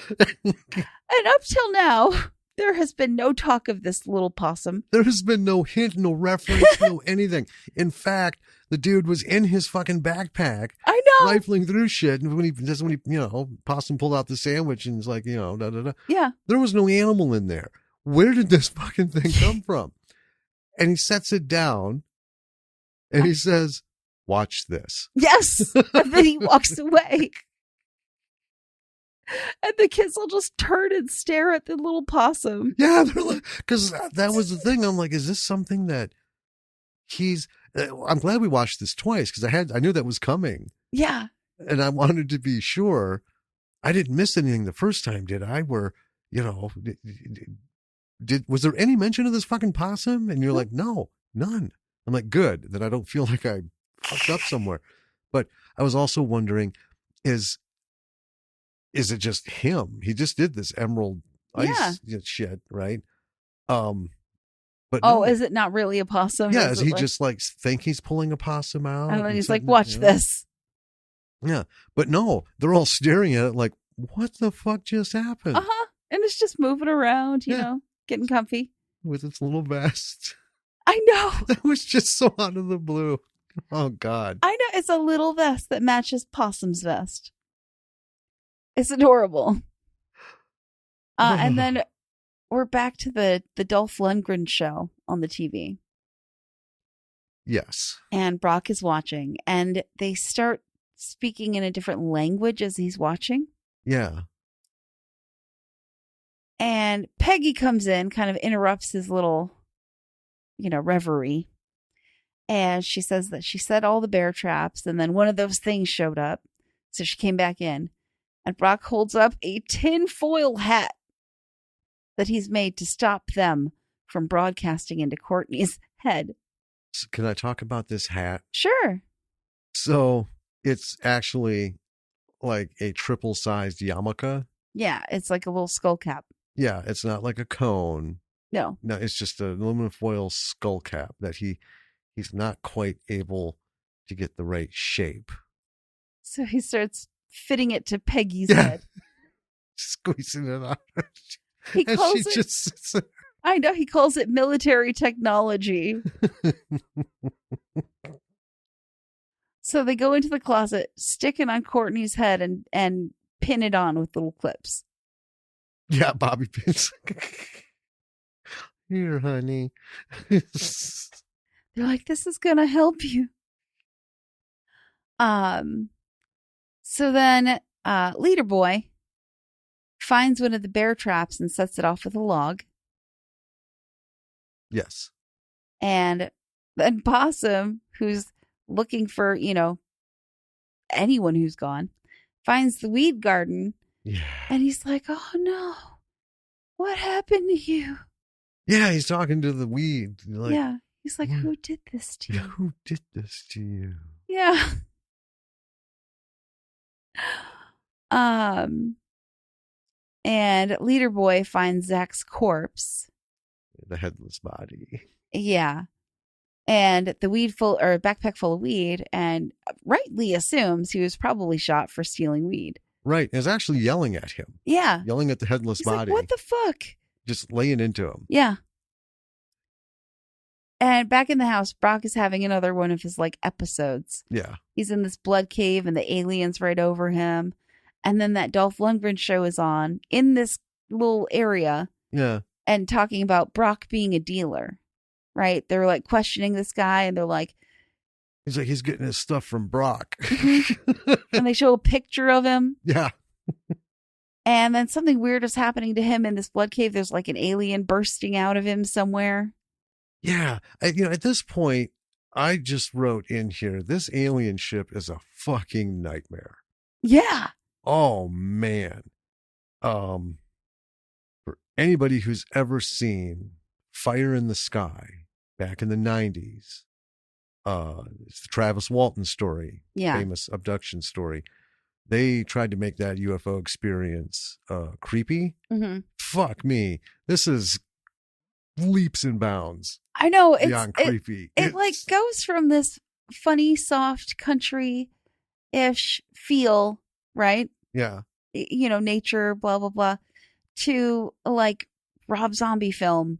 And up till now, there has been no talk of this little possum. There has been no hint, no reference, no anything. In fact, the dude was in his fucking backpack. I know. Rifling through shit. And when he, Possum pulled out the sandwich and was like, da, da, da. Yeah. There was no animal in there. Where did this fucking thing come from? And he sets it down and he says, watch this. Yes. And then he walks away. And the kids will just turn and stare at the little possum. Yeah, they're like, because that was the thing. I'm like, is this something that I'm glad we watched this twice because I knew that was coming. Yeah. And I wanted to be sure I didn't miss anything the first time, did I? Where, was there any mention of this fucking possum? And you're like, no, none. I'm like, good. That I don't feel like I fucked up somewhere. But I was also wondering, is it just him? He just did this emerald ice shit, right? But no. Is it not really a possum? Yeah, is he just like think he's pulling a possum out? And then he's like, watch this. Yeah, but no, they're all staring at it like, what the fuck just happened? Uh-huh. And it's just moving around, you know, getting comfy. With its little vest. I know. That was just so out of the blue. Oh, God. I know. It's a little vest that matches Possum's vest. It's adorable. And then we're back to the Dolph Lundgren show on the TV. Yes. And Brock is watching, and they start speaking in a different language as he's watching. Yeah. And Peggy comes in, kind of interrupts his little, reverie. And she says that she set all the bear traps, and then one of those things showed up. So she came back in. And Brock holds up a tinfoil hat that he's made to stop them from broadcasting into Courtney's head. So can I talk about this hat? Sure. So it's actually like a triple-sized yarmulke. Yeah, it's like a little skull cap. Yeah, it's not like a cone. No, it's just an aluminum foil skull cap that he's not quite able to get the right shape. So he starts fitting it to Peggy's head. Squeezing it out. He calls it, just sits there. I know, he calls it military technology. So they go into the closet, stick it on Courtney's head and pin it on with little clips. Yeah, bobby pins. Here, honey. They're like, this is going to help you. So So then Leader Boy finds one of the bear traps and sets it off with a log. Yes. And then Possum, who's looking for, anyone who's gone, finds the weed garden. Yeah. And he's like, oh no, what happened to you? Yeah, he's talking to the weed. Like, yeah. He's like, who did this to you? Who did this to you? Yeah. And Leader Boy finds Zach's corpse. The headless body. Yeah. And the backpack full of weed, and rightly assumes he was probably shot for stealing weed. Right. Is actually yelling at him. Yeah. Yelling at the headless He's body. like, what the fuck? Just laying into him. Yeah. And back in the house, Brock is having another one of his episodes. Yeah. He's in this blood cave and the alien's right over him. And then that Dolph Lundgren show is on in this little area. Yeah. And talking about Brock being a dealer. Right? They're questioning this guy and they're like, he's like, he's getting his stuff from Brock. and they show a picture of him. Yeah. And then something weird is happening to him in this blood cave. There's an alien bursting out of him somewhere. Yeah. At this point, I just wrote in here, this alien ship is a fucking nightmare. Yeah. Oh, man. For anybody who's ever seen Fire in the Sky back in the 90s, it's the Travis Walton story, famous abduction story. They tried to make that UFO experience creepy. Mm-hmm. Fuck me. This is leaps and bounds. I know. Beyond creepy. It goes from this funny, soft, country-ish feel, right? Yeah. Nature, blah, blah, blah, to Rob Zombie film.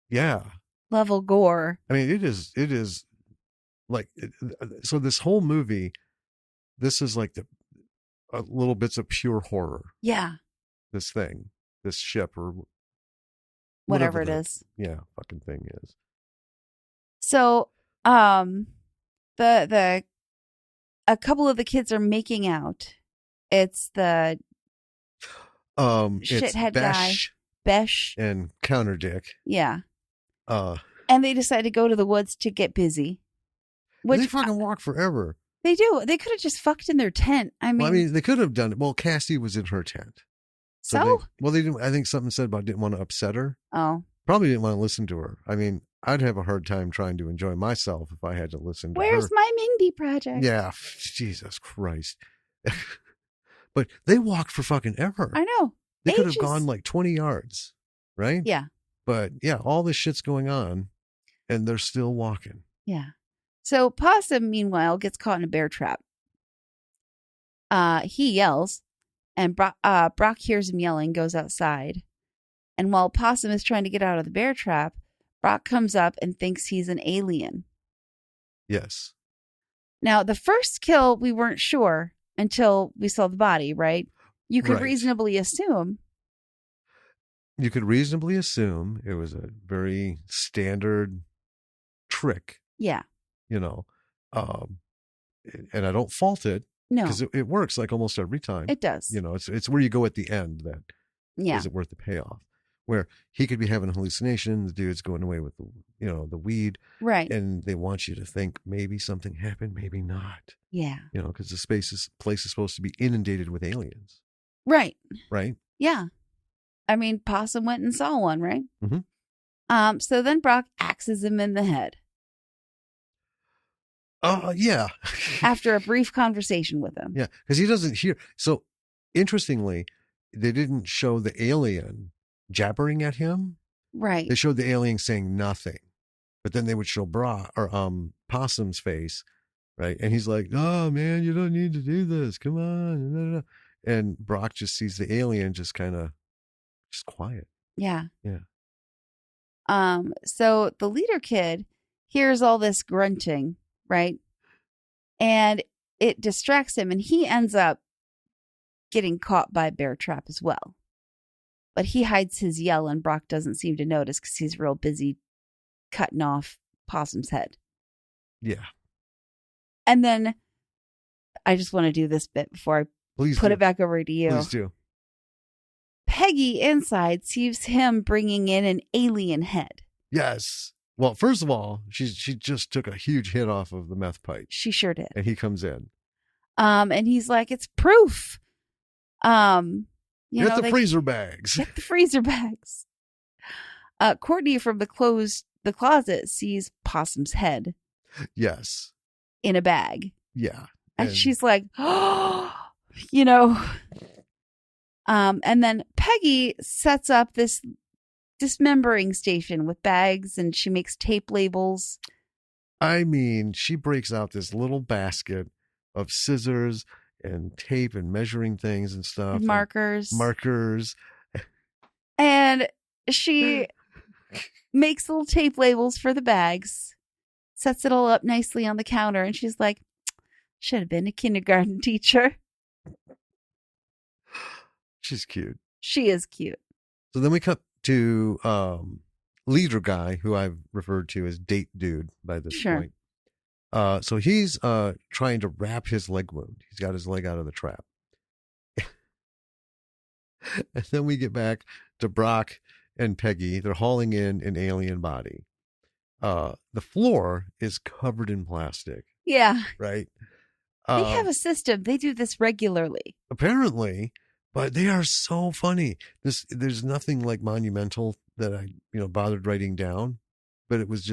Yeah. Level gore. I mean, it is so this whole movie, this is little bits of pure horror. Yeah. This ship or whatever it is. Yeah, fucking thing is. So, a couple of the kids are making out. It's the shithead guy, Besh, and Counter Dick. Yeah. And they decide to go to the woods to get busy. They fucking walk forever. They do. They could have just fucked in their tent. They could have done it. Well, Cassie was in her tent. So? They didn't. I think something said about didn't want to upset her. Oh. Probably didn't want to listen to her. I'd have a hard time trying to enjoy myself if I had to listen to her. Where's my Mindy project? Yeah. Jesus Christ. But they walked for fucking ever. I know. They could have gone 20 yards, right? Yeah. But yeah, all this shit's going on and they're still walking. Yeah. So Possum, meanwhile, gets caught in a bear trap. He yells, and Brock hears him yelling, goes outside. And while Possum is trying to get out of the bear trap, Brock comes up and thinks he's an alien. Yes. Now, the first kill, we weren't sure until we saw the body, right? You could reasonably assume. You could reasonably assume it was a very standard trick. Yeah. And I don't fault it. No. Because it works almost every time. It does. It's where you go at the end that is it worth the payoff. Where he could be having a hallucination, the dude's going away with the weed. Right. And they want you to think maybe something happened, maybe not. Yeah. Because the place is supposed to be inundated with aliens. Right. Right? Yeah. Possum went and saw one, right? Mm-hmm. So then Brock axes him in the head. Yeah. After a brief conversation with him. Yeah, because he doesn't hear. So, interestingly, they didn't show the alien jabbering at him. Right. They showed the alien saying nothing, but then they would show Possum's face, right? And he's like, "Oh man, you don't need to do this. Come on." And Brock just sees the alien just kind of just quiet. Yeah. Yeah. So the leader kid hears all this grunting, right? And it distracts him, and he ends up getting caught by a bear trap as well. But he hides his yell, and Brock doesn't seem to notice because he's real busy cutting off Possum's head. Yeah. And then I just want to do this bit before I Please put do. it back over to you. Please do. Peggy inside sees him bringing in an alien head. Yes. Well, first of all, she just took a huge hit off of the meth pipe. She sure did. And he comes in. And he's like, it's proof. Get the freezer bags. Get the freezer bags. Courtney from the closet sees Possum's head. Yes. In a bag. Yeah. And she's like, oh, you know. And then Peggy sets up this dismembering station with bags, and she makes tape labels. I mean, she breaks out this little basket of scissors and tape and measuring things and stuff. And markers. And she makes little tape labels for the bags, sets it all up nicely on the counter, and she's like, should have been a kindergarten teacher. She's cute. She is cute. So then we cut to leader guy, who I've referred to as date dude by this point. So he's trying to wrap his leg wound. He's got his leg out of the trap. And then we get back to Brock and Peggy. They're hauling in an alien body. The floor is covered in plastic. Yeah. Right? They have a system. They do this regularly. Apparently. But they are so funny. There's nothing like monumental that I, bothered writing down, but it was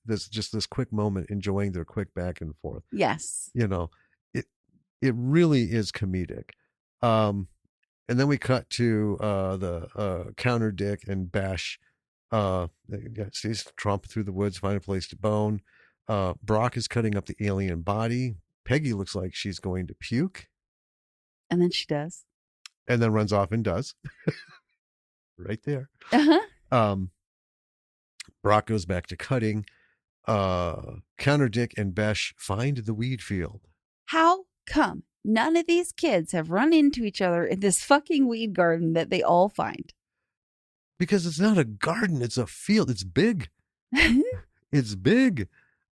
this quick moment enjoying their quick back and forth. Yes. It really is comedic. And then we cut to the counter dick and Besh. Sees Trump through the woods, find a place to bone. Brock is cutting up the alien body. Peggy looks like she's going to puke. And then she does. And then runs off and does. Right there. Uh-huh. Brock goes back to cutting. Counter Dick and Besh find the weed field. How come none of these kids have run into each other in this fucking weed garden that they all find? Because it's not a garden, it's a field. It's big. It's big.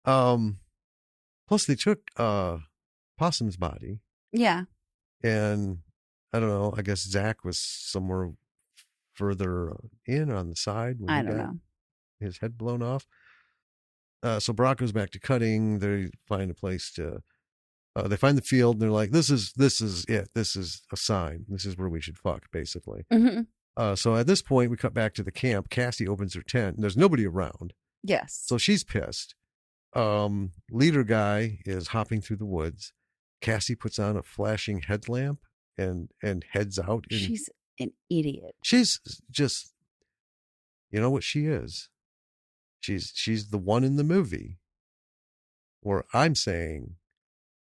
Plus they took Possum's body. Yeah. And I don't know. I guess Zach was somewhere further in on the side when I don't know. His head blown off. So Brock goes back to cutting. They find a place to. They find the field and they're like, "This is it. This is a sign. This is where we should fuck." Basically. Mm-hmm. So at this point, we cut back to the camp. Cassie opens her tent and there's nobody around. Yes. So she's pissed. Leader guy is hopping through the woods. Cassie puts on a flashing headlamp and heads out. She's an idiot. She's just, you know what she is? She's the one in the movie where I'm saying,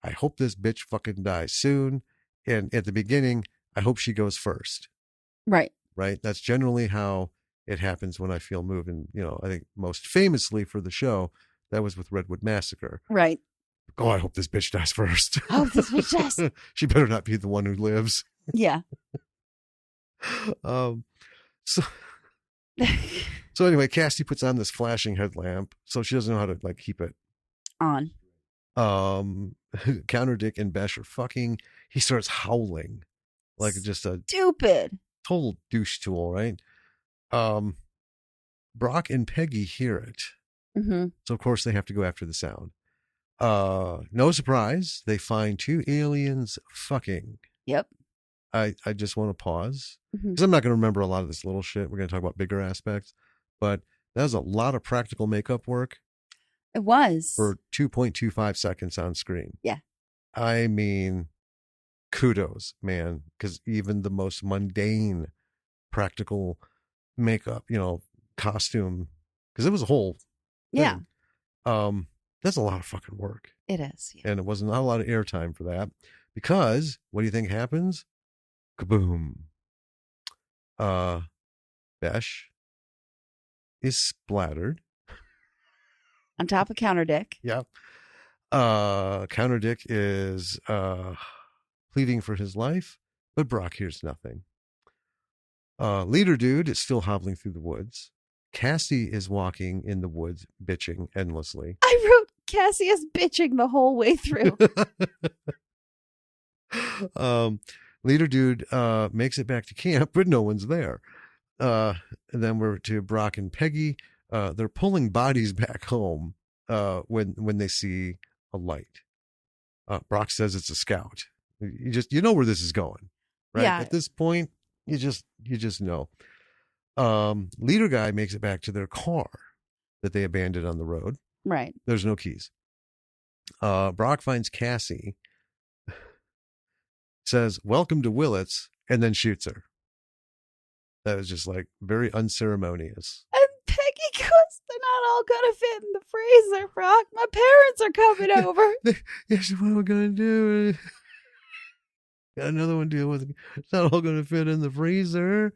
I hope this bitch fucking dies soon. And at the beginning, I hope she goes first. Right. Right. That's generally how it happens when I feel moved. And, I think most famously for the show, that was with Redwood Massacre. Right. Oh, I hope this bitch dies first. Oh, this bitch dies. She better not be the one who lives. Yeah. So anyway, Cassie puts on this flashing headlamp, so she doesn't know how to keep it on. Counter Dick and Besh are fucking. He starts howling like just a stupid total douche tool, right? Brock and Peggy hear it. Mm-hmm. So of course they have to go after the sound. No surprise, they find two aliens fucking. Yep. I just want to pause because I'm not going to remember a lot of this little shit. We're going to talk about bigger aspects, but that was a lot of practical makeup work. It was. For 2.25 seconds on screen. Yeah. I mean, kudos, man, because even the most mundane practical makeup, costume, because it was a whole thing. Yeah. That's a lot of fucking work. It is. Yeah. And it was not a lot of airtime for that because what do you think happens? Kaboom. Besh is splattered. On top of Counter Dick. Yeah. Counter Dick is pleading for his life, but Brock hears nothing. Leader Dude is still hobbling through the woods. Cassie is walking in the woods, bitching endlessly. I wrote Cassie is bitching the whole way through. Leader dude makes it back to camp, but no one's there. And then we're to Brock and Peggy. They're pulling bodies back home when they see a light. Brock says it's a scout. You know where this is going, right? Yeah. At this point, you just know. Leader guy makes it back to their car that they abandoned on the road. Right. There's no keys. Brock finds Cassie, says, "Welcome to Willits," and then shoots her. That was just like very unceremonious. And Peggy goes, "They're not all going to fit in the freezer, Brock. My parents are coming over." Yes, what am I going to do? Got another one to deal with. It's not all going to fit in the freezer.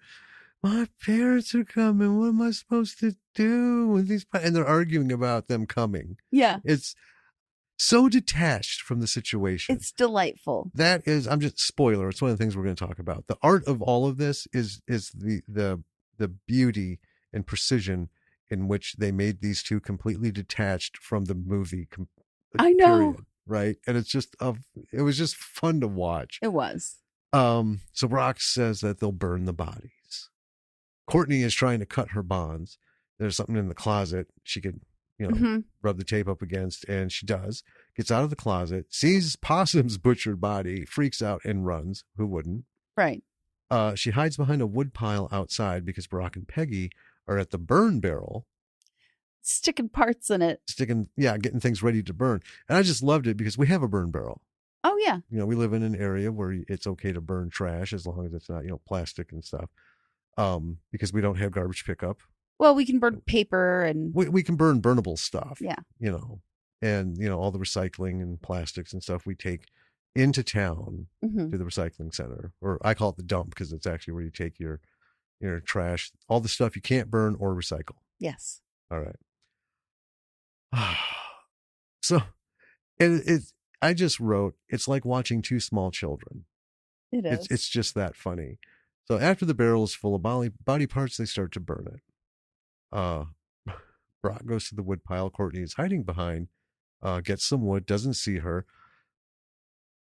My parents are coming. What am I supposed to do with these? And they're arguing about them coming. Yeah. It's so detached from the situation. It's delightful. That is, I'm just spoiler. It's one of the things we're going to talk about. The art of all of this is the beauty and precision in which they made these two completely detached from the movie. I know. Period, right? And it's just it was just fun to watch. It was. So Brock says that they'll burn the bodies. Courtney is trying to cut her bonds. There's something in the closet she could, rub the tape up against, and she does. Gets out of the closet, sees Possum's butchered body, freaks out, and runs. Who wouldn't? Right. She hides behind a wood pile outside because Brock and Peggy are at the burn barrel. Sticking parts in it. Getting things ready to burn. And I just loved it because we have a burn barrel. Oh, yeah. We live in an area where it's okay to burn trash as long as it's not, plastic and stuff. Because we don't have garbage pickup. Well, we can burn paper and we can burn burnable stuff. Yeah. And all the recycling and plastics and stuff we take into town to the recycling center, or I call it the dump because it's actually where you take your trash, all the stuff you can't burn or recycle. Yes. All right. So, I just wrote, it's like watching two small children. It is. It's just that funny. So after the barrel is full of body parts, they start to burn it. Brock goes to the wood pile Courtney is hiding behind, gets some wood, doesn't see her.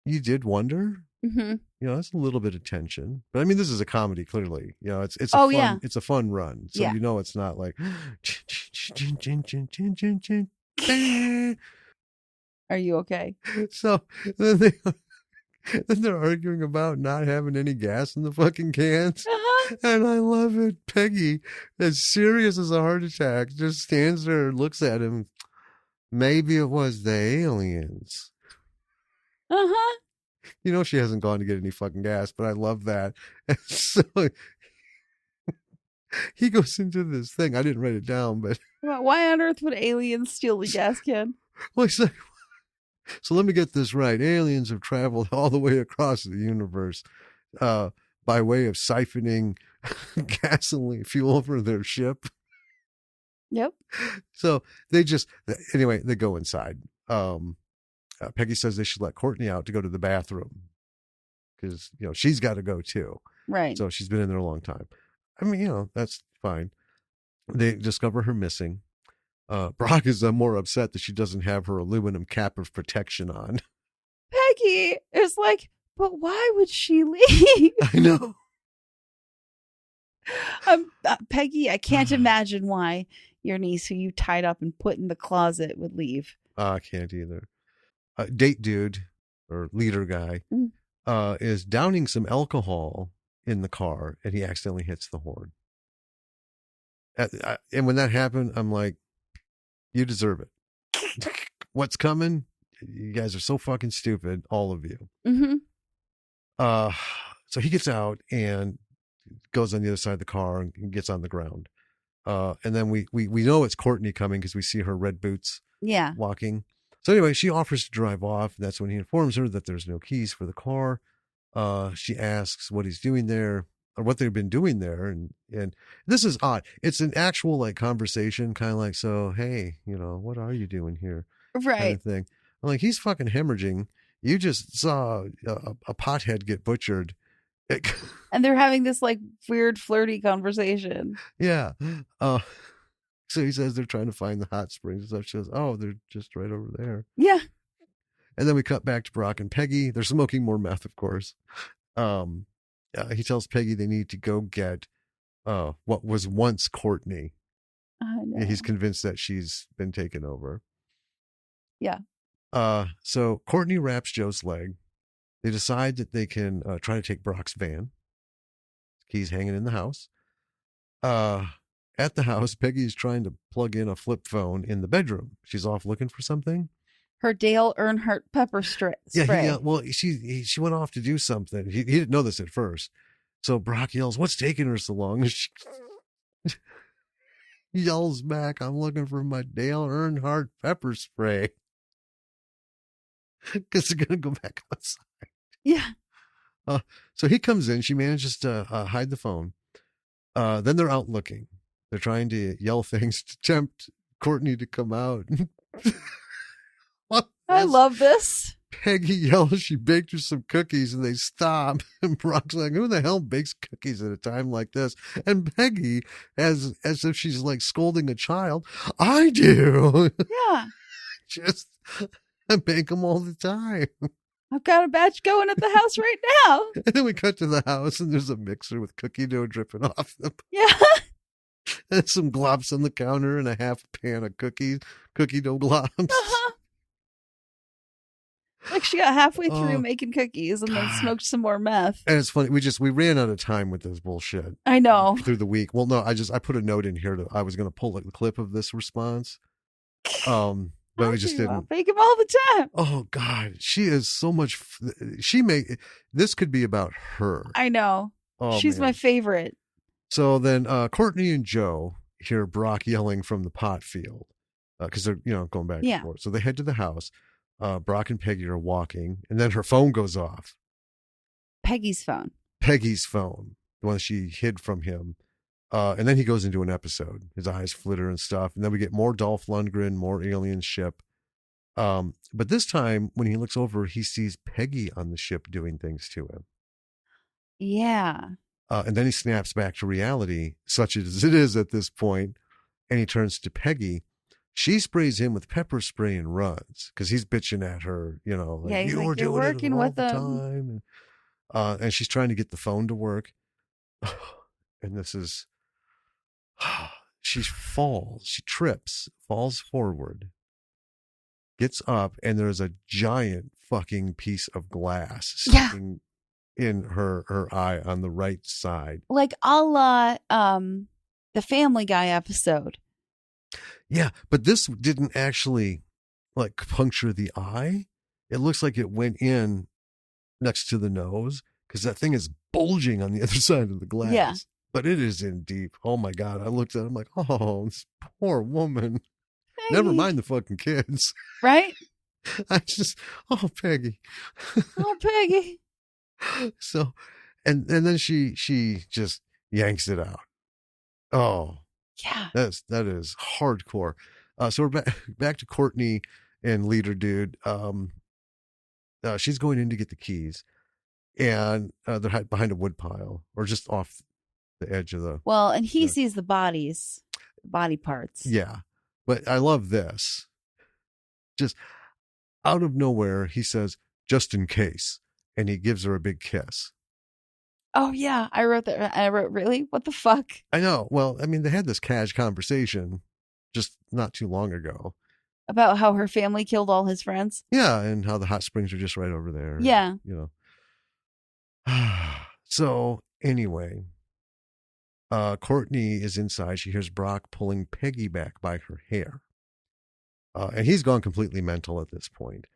You did wonder? Mm-hmm. That's a little bit of tension. But I mean, this is a comedy, clearly. It's a fun, yeah. It's a fun run. So it's not like Are you okay? So then they're arguing about not having any gas in the fucking cans. Uh-huh. And I love it. Peggy, as serious as a heart attack, just stands there and looks at him. Maybe it was the aliens. Uh-huh. She hasn't gone to get any fucking gas, but I love that. And so he goes into this thing. I didn't write it down, but why on earth would aliens steal the gas can? Well, he's like, so let me get this right. Aliens have traveled all the way across the universe by way of siphoning gasoline fuel for their ship. Yep. So they go inside. Peggy says they should let Courtney out to go to the bathroom because, she's got to go too. Right. So she's been in there a long time. I mean, that's fine. They discover her missing. Brock is more upset that she doesn't have her aluminum cap of protection on. Peggy is like, but why would she leave? I know. Peggy, I can't imagine why your niece, who you tied up and put in the closet, would leave. I can't either. Date dude, or leader guy, is downing some alcohol in the car, and he accidentally hits the horn. And when that happened, I'm like, you deserve it. What's coming? You guys are so fucking stupid, all of you. Mm-hmm. So he gets out and goes on the other side of the car and gets on the ground. And then we know it's Courtney coming because we see her red boots walking. So anyway, she offers to drive off. That's when he informs her that there's no keys for the car. She asks what he's doing there, or what they've been doing there. And this is odd. It's an actual conversation, kind of like, so, hey, what are you doing here? Right. Kind of thing. I'm like, he's fucking hemorrhaging. You just saw a pothead get butchered. And they're having this weird flirty conversation. Yeah. So he says they're trying to find the hot springs and stuff. She says, oh, they're just right over there. Yeah. And then we cut back to Brock and Peggy. They're smoking more meth, of course. He tells Peggy they need to go get what was once Courtney. No. He's convinced that she's been taken over. Yeah. So Courtney wraps Joe's leg. They decide that they can try to take Brock's van. Keys hanging in the house. At the house, Peggy is trying to plug in a flip phone in the bedroom. She's off looking for something. Her Dale Earnhardt pepper spray. Yeah, well, she went off to do something. He didn't know this at first. So Brock yells, "What's taking her so long?" And she yells back, "I'm looking for my Dale Earnhardt pepper spray." Because they're going to go back outside. Yeah. So he comes in. She manages to hide the phone. Then they're out looking. They're trying to yell things to tempt Courtney to come out. I love this. Peggy yells she baked her some cookies and they stop. And Brock's like, who the hell bakes cookies at a time like this? And Peggy, as if she's like scolding a child, I do. Yeah. Just I bake them all the time. I've got a batch going at the house right now. And then we cut to the house and there's a mixer with cookie dough dripping off them. Yeah. And some globs on the counter and a half pan of cookie dough globs. Uh-huh. Like she got halfway through making cookies and then smoked some more meth. And it's funny. We ran out of time with this bullshit. I know. Through the week. Well, no, I put a note in here I was going to pull a clip of this response. But we just didn't. Make them all the time. Oh God, she is so much. This could be about her. I know. Oh, she's man. my favorite. So then, Courtney and Joe hear Brock yelling from the pot field because they're going back and forth. So they head to the house. Brock and Peggy are walking, and then her phone goes off. Peggy's phone, the one she hid from him. And then he goes into an episode. His eyes flitter and stuff. And then we get more Dolph Lundgren, more alien ship. But this time, when he looks over, he sees Peggy on the ship doing things to him. Yeah. And then he snaps back to reality, such as it is at this point, and he turns to Peggy. She sprays him with pepper spray and runs because he's bitching at her, like, you're doing working it all with the them. time. And she's trying to get the phone to work. And this is... She trips, falls forward, gets up, and there's a giant fucking piece of glass sticking in her eye on the right side. Like a la the Family Guy episode. Yeah, but this didn't actually like puncture the eye. It looks like it went in next to the nose because that thing is bulging on the other side of the glass. Yeah. But it is in deep. Oh my God. I looked at it. I'm like, oh, this poor woman. Peggy. Never mind the fucking kids. Right? Peggy. Oh, Peggy. So, and then she just yanks it out. Oh. Yeah. That is hardcore. So we're back to Courtney and Leader Dude. She's going in to get the keys. And they're behind a wood pile or just off the edge of the... Well, and he sees the body parts. Yeah. But I love this. Just out of nowhere, he says, just in case. And he gives her a big kiss. Oh, yeah. I wrote that. I wrote, really? What the fuck? I know. Well, I mean, they had this cash conversation just not too long ago. About how her family killed all his friends? Yeah. And how the hot springs are just right over there. Yeah. So, anyway... Courtney is inside. She hears Brock pulling Peggy back by her hair. And he's gone completely mental at this point.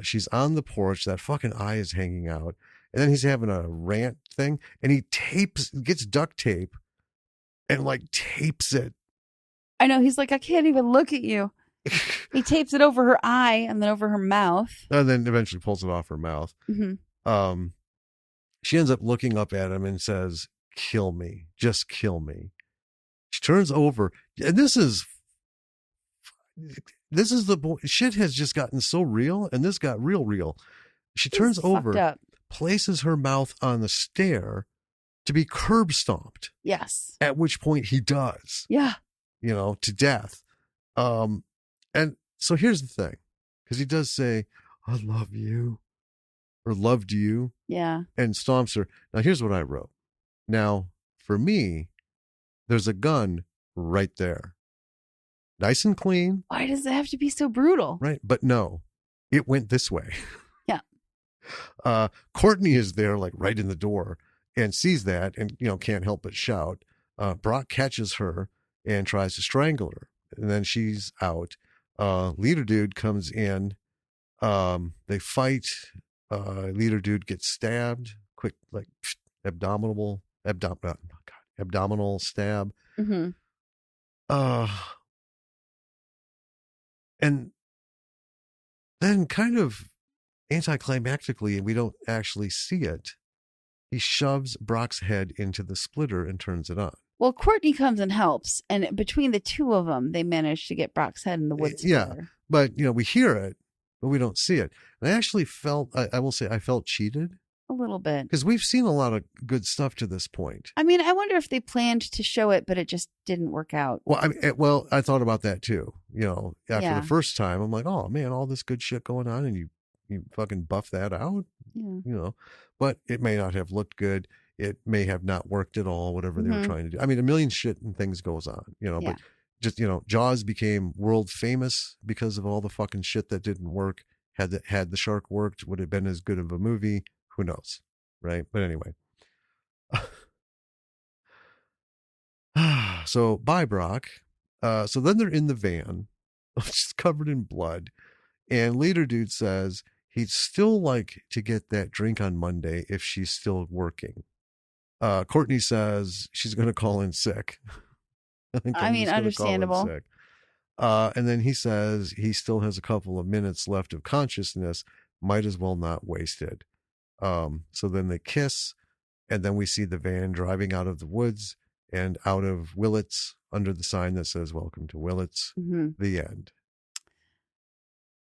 She's on the porch. That fucking eye is hanging out. And then he's having a rant thing. And he gets duct tape and like tapes it. I know. He's like, I can't even look at you. He tapes it over her eye and then over her mouth. And then eventually pulls it off her mouth. Mm-hmm. She ends up looking up at him and says, kill me. Just kill me. She turns over. And this is the shit has just gotten so real. And this got real. She turns over, places her mouth on the stair to be curb stomped. Yes. At which point he does. Yeah. To death. And so here's the thing. Because he does say, I love you or loved you, Yeah. and stomps her. Now, here's what I wrote. Now, for me, there's a gun right there. Nice and clean, Why does it have to be so brutal? right? But no, it went this way. Yeah. Courtney is there, like right in the door, and sees that and, can't help but shout. Brock catches her and tries to strangle her. And then she's out. Leader dude comes in. They fight. Leader dude gets stabbed. Quick, like abdominal stab. Mm-hmm. And then kind of anticlimactically, and we don't actually see it, he shoves Brock's head into the splitter and turns it on. Well, Courtney comes and helps, and between the two of them, they manage to get Brock's head in the wood splitter. Yeah, but we hear it, but we don't see it. And I actually felt, I will say, I felt cheated. A little bit. Because we've seen a lot of good stuff to this point. I mean, I wonder if they planned to show it, but it just didn't work out. Well, I thought about that too. After Yeah. the first time, I'm like, oh man, all this good shit going on, and you fucking buff that out. Yeah. But it may not have looked good. It may have not worked at all, whatever they were Mhm. trying to do. I mean, a million shit and things goes on, Yeah. but just, Jaws became world famous because of all the fucking shit that didn't work. Had the shark worked, would it have been as good of a movie? Who knows? Right. But anyway. So bye, Brock. So then they're in the van, just covered in blood. And leader dude says he'd still like to get that drink on Monday if she's still working. Courtney says she's going to call in sick. I mean, understandable. Sick. And then he says he still has a couple of minutes left of consciousness. Might as well not waste it. So then they kiss, and then we see the van driving out of the woods and out of Willits under the sign that says "Welcome to Willits." Mm-hmm. The end.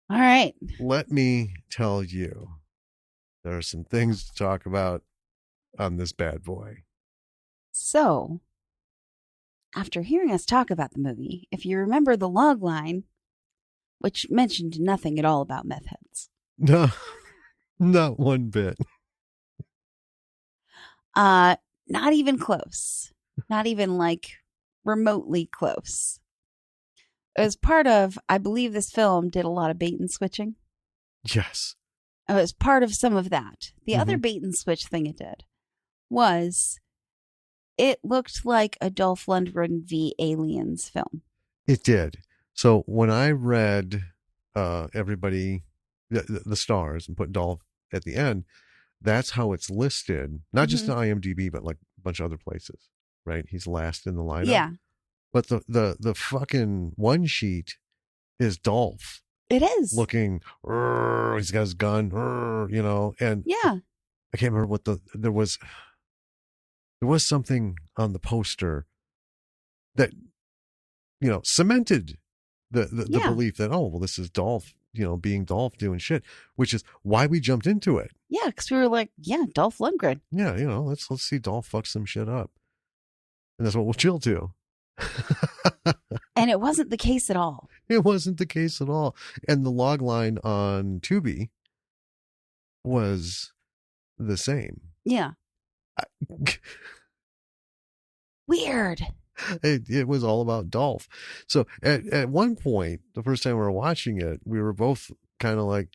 All right. Let me tell you, there are some things to talk about on this bad boy. So, after hearing us talk about the movie, if you remember the log line, which mentioned nothing at all about meth heads. No, not one bit. Not even close. Not even like remotely it was part of, I believe this film did a lot of bait and switching. Yes. It was part of some of that. The Mhm. other bait and switch thing it did was it looked like a Dolph Lundgren v. Aliens film. It did. So when I read everybody, the stars, and put Dolph at the end, that's how it's listed. Not just on IMDb, but like a bunch of other places, right? He's last in the lineup. Yeah. But the fucking one sheet is Dolph. It is. Looking, he's got his gun, and Yeah. I can't remember what there was something on the poster that, cemented the belief that, oh, well, this is Dolph, being Dolph doing shit, which is why we jumped into it. Yeah, because we were like, yeah, Dolph Lundgren. Yeah, let's see Dolph fuck some shit up. And that's what we'll chill to. And it wasn't the case at all. It wasn't the case at all. And the log line on Tubi was the same. Yeah. Weird. It was all about Dolph. So at one point, the first time we were watching it, we were both kind of like,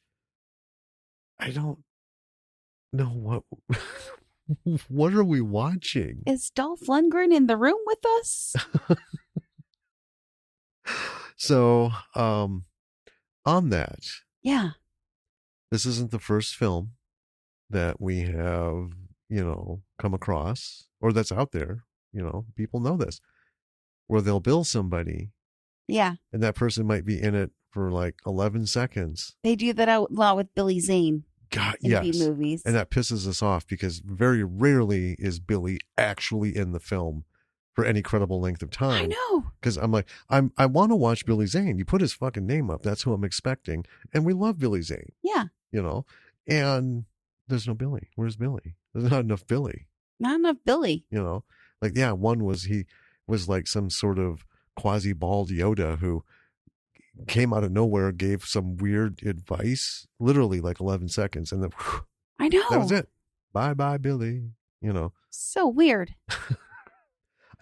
I don't know what are we watching? Is Dolph Lundgren in the room with us? So, on that, Yeah. this isn't the first film that we have, come across or that's out there. People know this, where they'll bill somebody. Yeah. And that person might be in it for like 11 seconds. They do that a lot with Billy Zane. God, in yes. B-movies. And that pisses us off because very rarely is Billy actually in the film for any credible length of time. I know. Because I'm like, I want to watch Billy Zane. You put his fucking name up. That's who I'm expecting. And we love Billy Zane. Yeah. And there's no Billy. Where's Billy? There's not enough Billy. Not enough Billy. Like, yeah, one was he was like some sort of quasi-bald Yoda who came out of nowhere, gave some weird advice, literally like 11 seconds, and then whew, I know. that was it. Bye bye, Billy. So weird.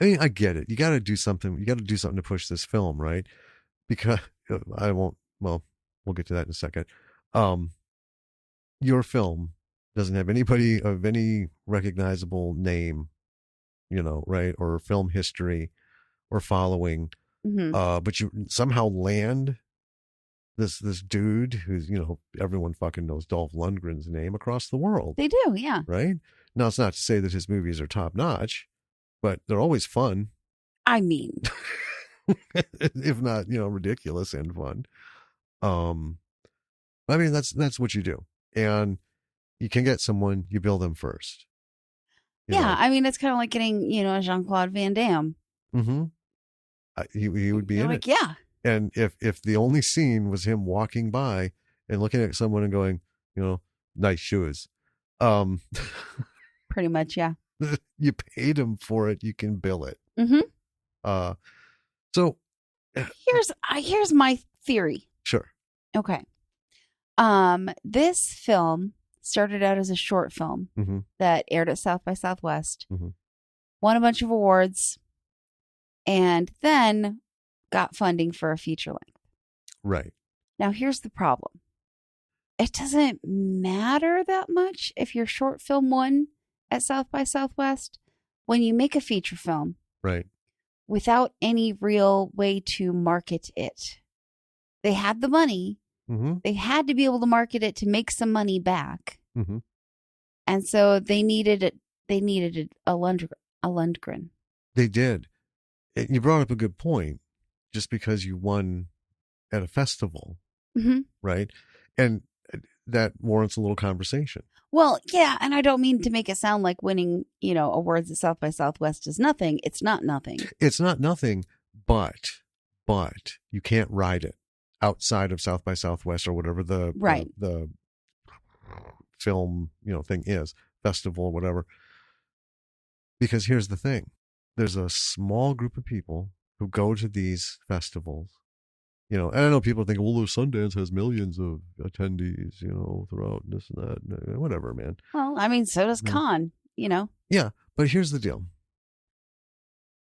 I mean, I get it. You got to do something. You got to do something to push this film, right? Because I won't. Well, we'll get to that in a second. Your film doesn't have anybody of any recognizable name, right, or film history or following. But you somehow land this dude who's, everyone fucking knows Dolph Lundgren's name across the world. They do, yeah. Right? Now, it's not to say that his movies are top notch, but they're always fun. I mean, if not, ridiculous and fun. I mean, that's what you do. And you can get someone, you build them first. Yeah, I mean, it's kind of like getting, a Jean-Claude Van Damme. Mm-hmm. He would be in it. Yeah. And if the only scene was him walking by and looking at someone and going, nice shoes. Pretty much, yeah. You paid him for it, you can bill it. Mm-hmm. So here's my theory. Sure. Okay. This film started out as a short film that aired at South by Southwest, won a bunch of awards, and then got funding for a feature length. Right. Now, here's the problem. It doesn't matter that much if your short film won at South by Southwest when you make a feature film. Right. Without any real way to market it. They had the money. They had to be able to market it to make some money back. And so they needed it. They needed a Lundgren. They did. You brought up a good point. Just because you won at a festival, right? And that warrants a little conversation. Well, yeah, and I don't mean to make it sound like winning, awards at South by Southwest is nothing. It's not nothing. It's not nothing, but you can't ride it outside of South by Southwest or whatever the film, thing is, festival, whatever. Because here's the thing. There's a small group of people who go to these festivals, and I know people think, well, Sundance has millions of attendees, throughout this and that, whatever, man. Well, I mean, so does Cannes, Yeah, but here's the deal.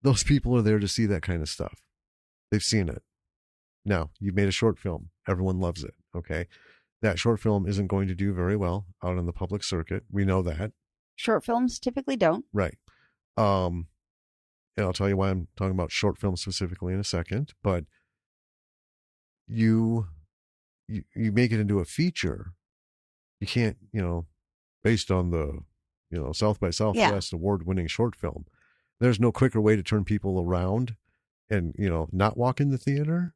Those people are there to see that kind of stuff. They've seen it. Now, you've made a short film. Everyone loves it, okay? That short film isn't going to do very well out on the public circuit. We know that. Short films typically don't. Right. And I'll tell you why I'm talking about short films specifically in a second, but you make it into a feature. You can't, based on the, South by Southwest award-winning short film, there's no quicker way to turn people around and, not walk in the theater.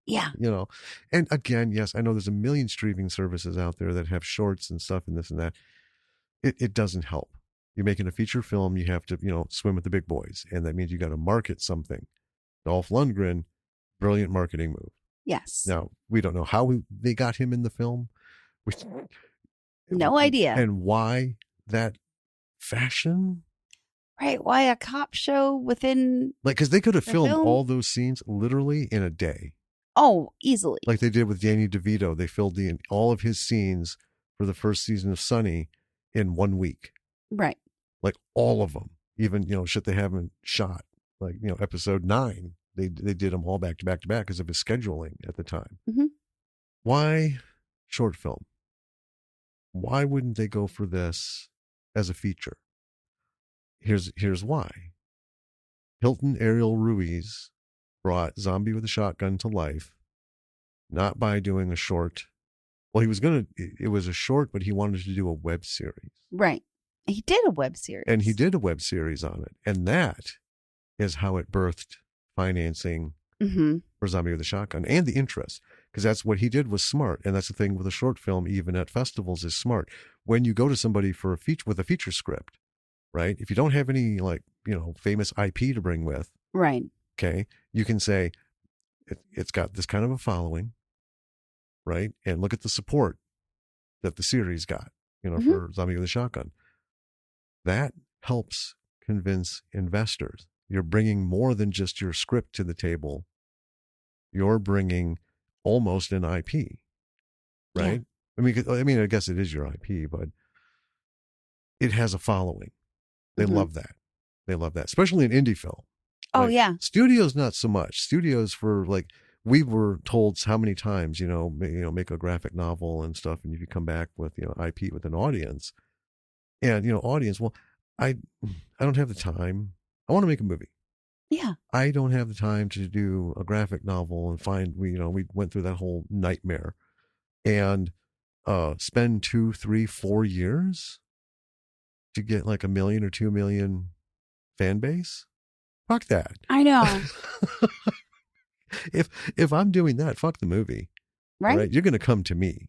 Yeah. And again, yes, I know there's a million streaming services out there that have shorts and stuff and this and that. It doesn't help. You're making a feature film, you have to, swim with the big boys. And that means you got to market something. Dolph Lundgren, brilliant marketing move. Yes. Now, we don't know how they got him in the film. No idea. And why that fashion? Right. Why a cop show within. Because they could have filmed all those scenes literally in a day. Oh, easily. Like they did with Danny DeVito. They filmed all of his scenes for the first season of Sunny in 1 week. Right. Like all of them, even, shit they haven't shot, like, episode 9, they did them all back to back to back because of his scheduling at the time. Why short film? Why wouldn't they go for this as a feature? Here's why. Hilton Ariel Ruiz brought Zombie with a Shotgun to life, not by doing a short. Well, it was a short, but he wanted to do a web series. Right. He did a web series. And he did a web series on it. And that is how it birthed financing for Zombie with a Shotgun and the interest. Because that's what he did was smart. And that's the thing with a short film, even at festivals, is smart. When you go to somebody for a feature with a feature script, right? If you don't have any, famous IP to bring with. Right. Okay. You can say, it's got this kind of a following, right? And look at the support that the series got, for Zombie with a Shotgun. That helps convince investors. You're bringing more than just your script to the table you're bringing almost an IP, right? I mean, I guess it is your IP, but it has a following. They love that. They love that, especially in indie film. Oh, Like, yeah. studios, not so much. Studios for like, we were told how many times, make a graphic novel and stuff, and if you come back with, IP with an audience, and audience, well, I don't have the time. I want to make a movie. Yeah. I don't have the time to do a graphic novel and find we went through that whole nightmare and spend 2, 3, 4 years to get like 1 million or 2 million fan base. Fuck that. I know. If I'm doing that, fuck the movie. Right? You're going to come to me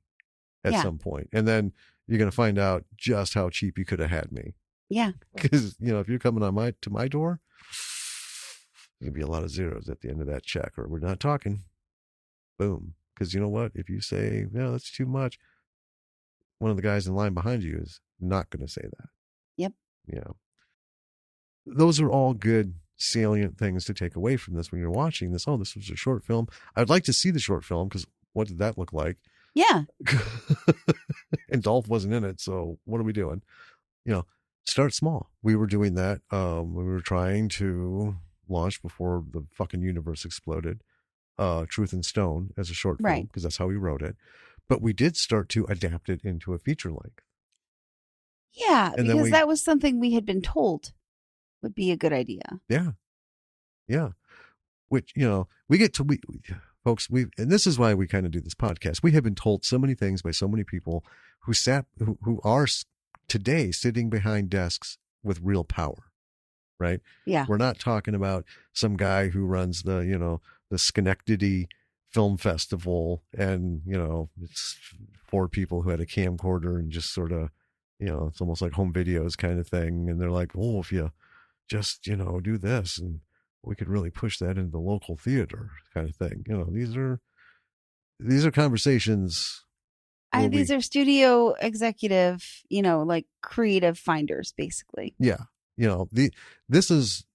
at Yeah. some point, and then you're going to find out just how cheap you could have had me. Yeah. Because if you're coming to my door, there's going to be a lot of zeros at the end of that check, or we're not talking. Boom. Because you know what? If you say, no, that's too much, one of the guys in line behind you is not going to say that. Yep. Those are all good, salient things to take away from this when you're watching this. Oh, this was a short film. I'd like to see the short film, because what did that look like? Yeah. And Dolph wasn't in it, so what are we doing? Start small. We were doing that. We were trying to launch before the fucking universe exploded. Truth in Stone as a short film, because that's how we wrote it. But we did start to adapt it into a feature length. Yeah, and because that was something we had been told would be a good idea. Yeah. Yeah. Which, we get to, folks, and this is why we kind of do this podcast. We have been told so many things by so many people who are today sitting behind desks with real power, right? Yeah. We're not talking about some guy who runs the Schenectady Film Festival and, it's 4 people who had a camcorder and just sort of, it's almost like home videos kind of thing. And they're like, oh, if you just, do this, and we could really push that into the local theater kind of thing. These are conversations. These are studio executive, like creative finders, basically. Yeah. This is,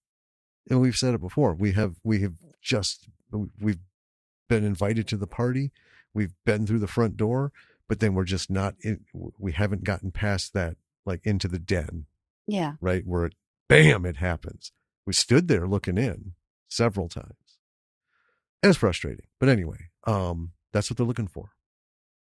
and we've said it before, we've been invited to the party. We've been through the front door, but then we're just not we haven't gotten past that, like into the den. Yeah. Right. Where bam, it happens. We stood there looking in several times. And it's frustrating. But anyway, that's what they're looking for.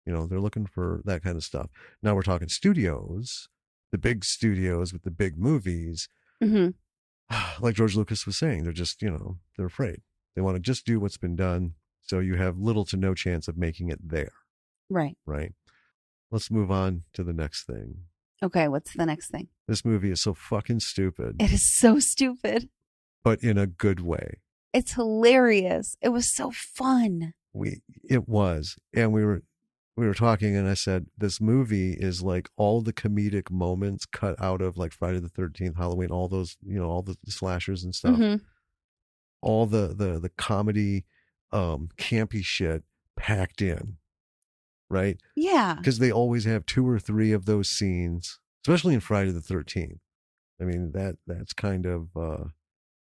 They're looking for that kind of stuff. Now we're talking studios, the big studios with the big movies. Mm-hmm. Like George Lucas was saying, they're just, they're afraid. They want to just do what's been done. So you have little to no chance of making it there. Right. Right. Let's move on to the next thing. Okay. What's the next thing? This movie is so fucking stupid. It is so stupid. But in a good way. It's hilarious. It was so fun. It was. And we were talking, and I said, this movie is like all the comedic moments cut out of like Friday the 13th, Halloween, all those, all the slashers and stuff. Mm-hmm. All the comedy, campy shit packed in. Right? Yeah. Because they always have 2 or 3 of those scenes, especially in Friday the 13th. I mean, that's kind of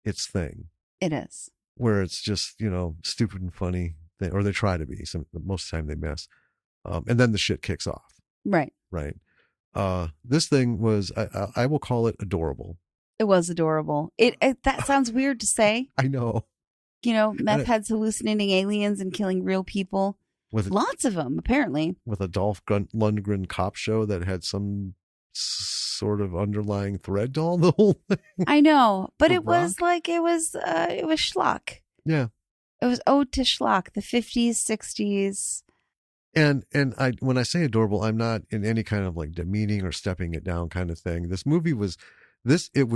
its thing. It is. Where it's just, stupid and funny, or they try to be. Most of the time they miss. And then the shit kicks off. Right. Right. This thing was, I will call it adorable. It was adorable. That sounds weird to say. I know. Meth heads hallucinating aliens and killing real people. With lots of them, apparently. With a Dolph Lundgren cop show that had some sort of underlying thread to all the whole thing. I know, but it was schlock. Yeah. It was ode to schlock, the 50s, 60s. And when I say adorable, I'm not in any kind of like demeaning or stepping it down kind of thing. This movie was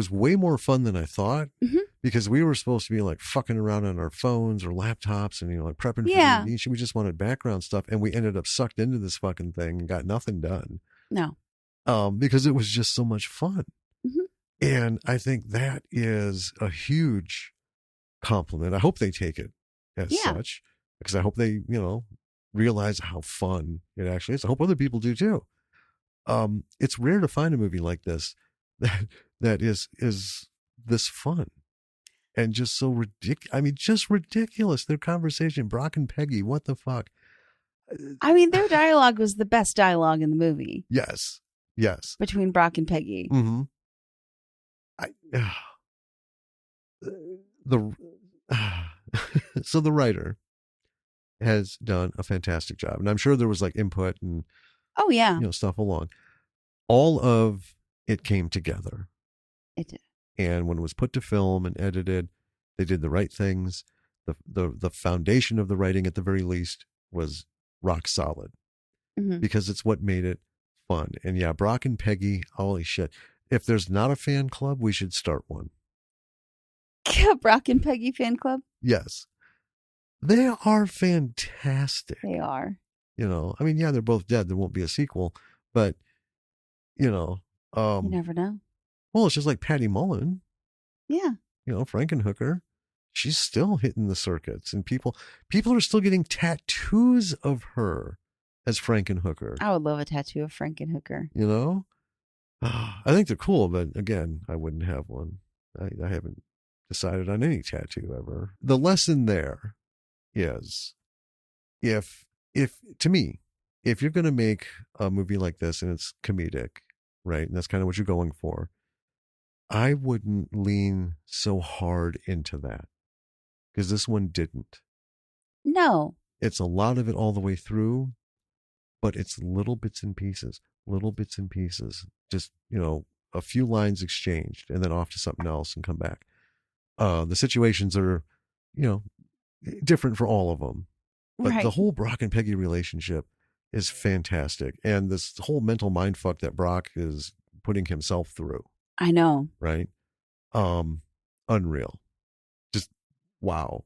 way more fun than I thought. Mm-hmm. Because we were supposed to be like fucking around on our phones or laptops and, like prepping for the we just wanted background stuff. And we ended up sucked into this fucking thing and got nothing done. No. Because it was just so much fun. Mm-hmm. And I think that is a huge compliment. I hope they take it as such, because I hope they, realize how fun it actually is. I hope other people do too. It's rare to find a movie like this that is this fun. and just so ridiculous. I mean, just ridiculous. Their conversation, Brock and Peggy, what the fuck? I mean, their dialogue was the best dialogue in the movie. Yes. Between Brock and Peggy. Mm-hmm. So the writer has done a fantastic job, and I'm sure there was like input and stuff along. All of it came together. It did. And when it was put to film and edited, they did the right things. The foundation of the writing, at the very least, was rock solid, because it's what made it fun. And yeah, Brock and Peggy, holy shit! If there's not a fan club, we should start one. Brock and Peggy fan club. Yes, they are fantastic. They are. I mean, yeah, they're both dead. There won't be a sequel, but you never know. Well, it's just like Patty Mullen. Yeah. Frankenhooker. She's still hitting the circuits, and people are still getting tattoos of her as Frankenhooker. I would love a tattoo of Frankenhooker. I think they're cool, but again, I wouldn't have one. I haven't decided on any tattoo ever. The lesson there is, if to me, if you're going to make a movie like this and it's comedic, right, and that's kind of what you're going for, I wouldn't lean so hard into that, because this one didn't. No. It's a lot of it all the way through, but it's little bits and pieces. Just, a few lines exchanged and then off to something else and come back. The situations are, different for all of them. But the whole Brock and Peggy relationship is fantastic. And this whole mental mindfuck that Brock is putting himself through. I know. Right? Unreal. Just wow.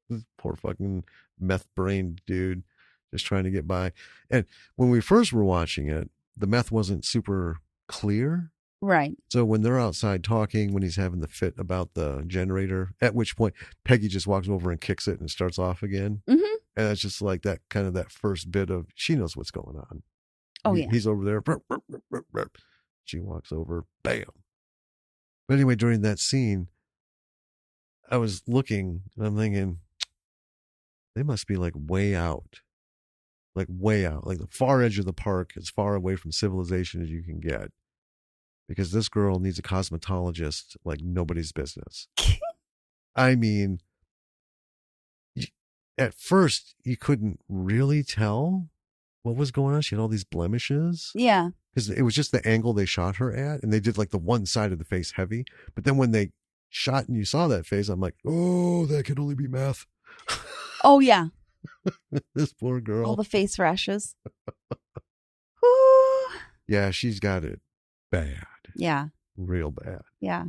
This poor fucking meth brained dude just trying to get by. And when we first were watching it, the meth wasn't super clear. Right. So when they're outside talking, when he's having the fit about the generator, at which point Peggy just walks over and kicks it and starts off again. Mm-hmm. And it's just like that kind of that first bit of, she knows what's going on. Oh, yeah. He's over there. She walks over. Bam. But anyway, during that scene, I was looking and I'm thinking, they must be like way out. Like way out. Like the far edge of the park, as far away from civilization as you can get. Because this girl needs a cosmetologist like nobody's business. I mean, at first you couldn't really tell what was going on. She had all these blemishes. Yeah. Because it was just the angle they shot her at, and they did like the one side of the face heavy. But then when they shot and you saw that face, I'm like, oh, that could only be meth. Oh, yeah. This poor girl. All the face rashes. Yeah, she's got it bad. Yeah. Real bad. Yeah.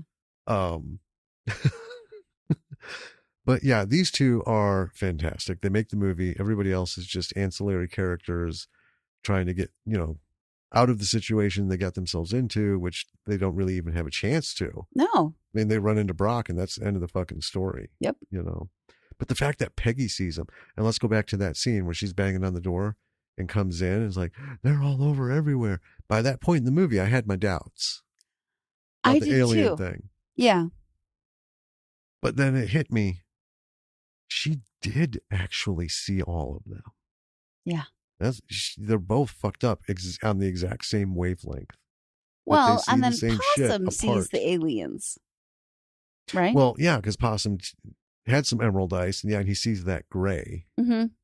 But yeah, these two are fantastic. They make the movie. Everybody else is just ancillary characters trying to get, out of the situation they got themselves into, which they don't really even have a chance to. No. I mean, they run into Brock and that's the end of the fucking story. Yep. But the fact that Peggy sees him, and let's go back to that scene where she's banging on the door and comes in and is like, they're all over everywhere. By that point in the movie, I had my doubts. I the did alien too. thing. Yeah. But then it hit me. She did actually see all of them. Yeah. They're both fucked up on the exact same wavelength. Well, and then Possum sees the aliens. Right? Well, yeah, because Possum had some emerald eyes, and he sees that gray,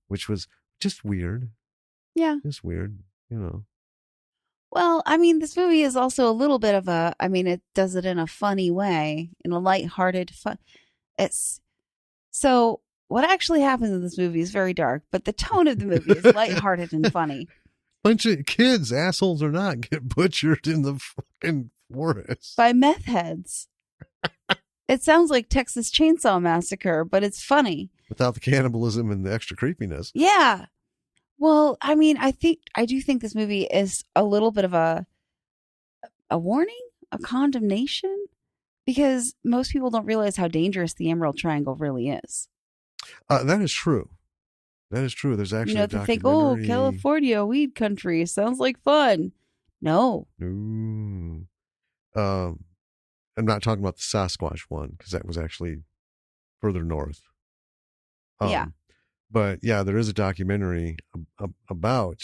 which was just weird. Yeah. Just weird, Well, I mean, this movie is also a little bit of it does it in a funny way, in a lighthearted fun. So what actually happens in this movie is very dark, but the tone of the movie is lighthearted and funny. Bunch of kids, assholes or not, get butchered in the fucking forest. By meth heads. It sounds like Texas Chainsaw Massacre, but it's funny. Without the cannibalism and the extra creepiness. Yeah. Well, I mean, I do think this movie is a little bit of a warning, a condemnation, because most people don't realize how dangerous the Emerald Triangle really is. That is true. That is true. There's actually a they documentary. think, California, weed country, sounds like fun. No. I'm not talking about the Sasquatch one because that was actually further north. Yeah. But yeah, there is a documentary about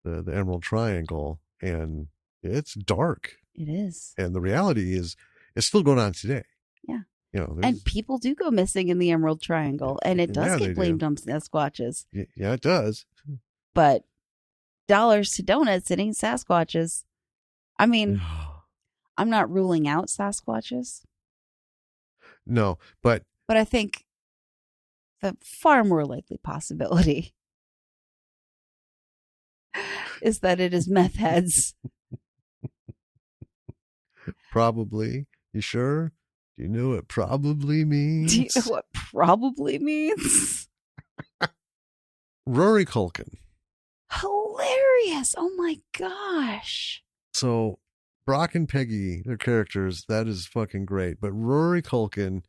the Emerald Triangle, and it's dark. It is. And the reality is, it's still going on today. Yeah. You know, And people do go missing in the Emerald Triangle, and it does get blamed on Sasquatches. Yeah, it does. But dollars to donuts, it ain't Sasquatches. I mean, I'm not ruling out Sasquatches. No, but I think the far more likely possibility is that it is meth heads. Probably. You sure? Do you know what probably means? Do you know what probably means? Rory Culkin. Hilarious. Oh my gosh. So Brock and Peggy, their characters, that is fucking great. But Rory Culkin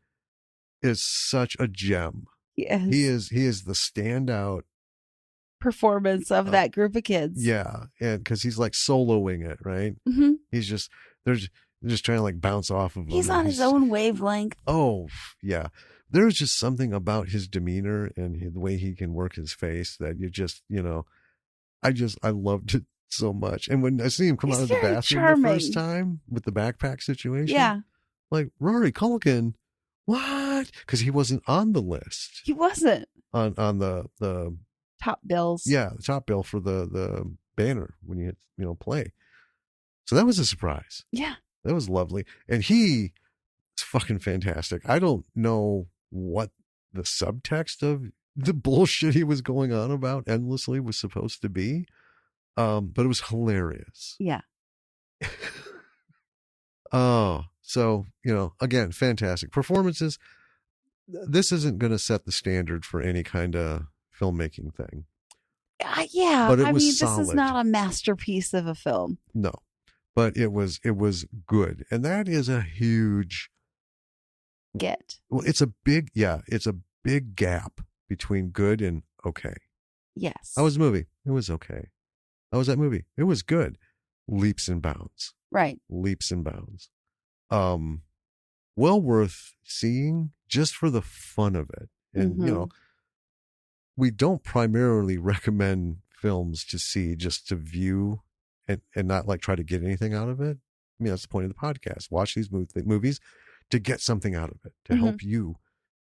is such a gem. Yes. He is the standout performance of that group of kids. Yeah. And because he's like soloing it, right? Mm-hmm. He's just, they're just trying to like bounce off of him. He's on his own wavelength. Oh, yeah. There's just something about his demeanor and the way he can work his face that you just, you know, I loved it so much. And when I see him come out of the bathroom the first time with the backpack situation, yeah, like Rory Culkin, what? Because he wasn't on the list. He wasn't on the top bills. Yeah, the top bill for the banner when you hit, you know, play. So that was a surprise. Yeah, that was lovely, and he's fucking fantastic. I don't know what the subtext of the bullshit he was going on about endlessly was supposed to be, but it was hilarious. Yeah. Oh, so, you know, again, fantastic performances. This isn't going to set the standard for any kind of filmmaking thing. Yeah, but I mean, solid. This is not a masterpiece of a film. No, but it was good, and that is a huge get. Well, it's a big gap between good and okay. Yes. How was the movie? It was okay. How was that movie? It was good. Leaps and bounds. Right. Leaps and bounds. Well worth seeing just for the fun of it. And, you know, we don't primarily recommend films to see just to view and not like try to get anything out of it. I mean, that's the point of the podcast. Watch these movies to get something out of it, to help you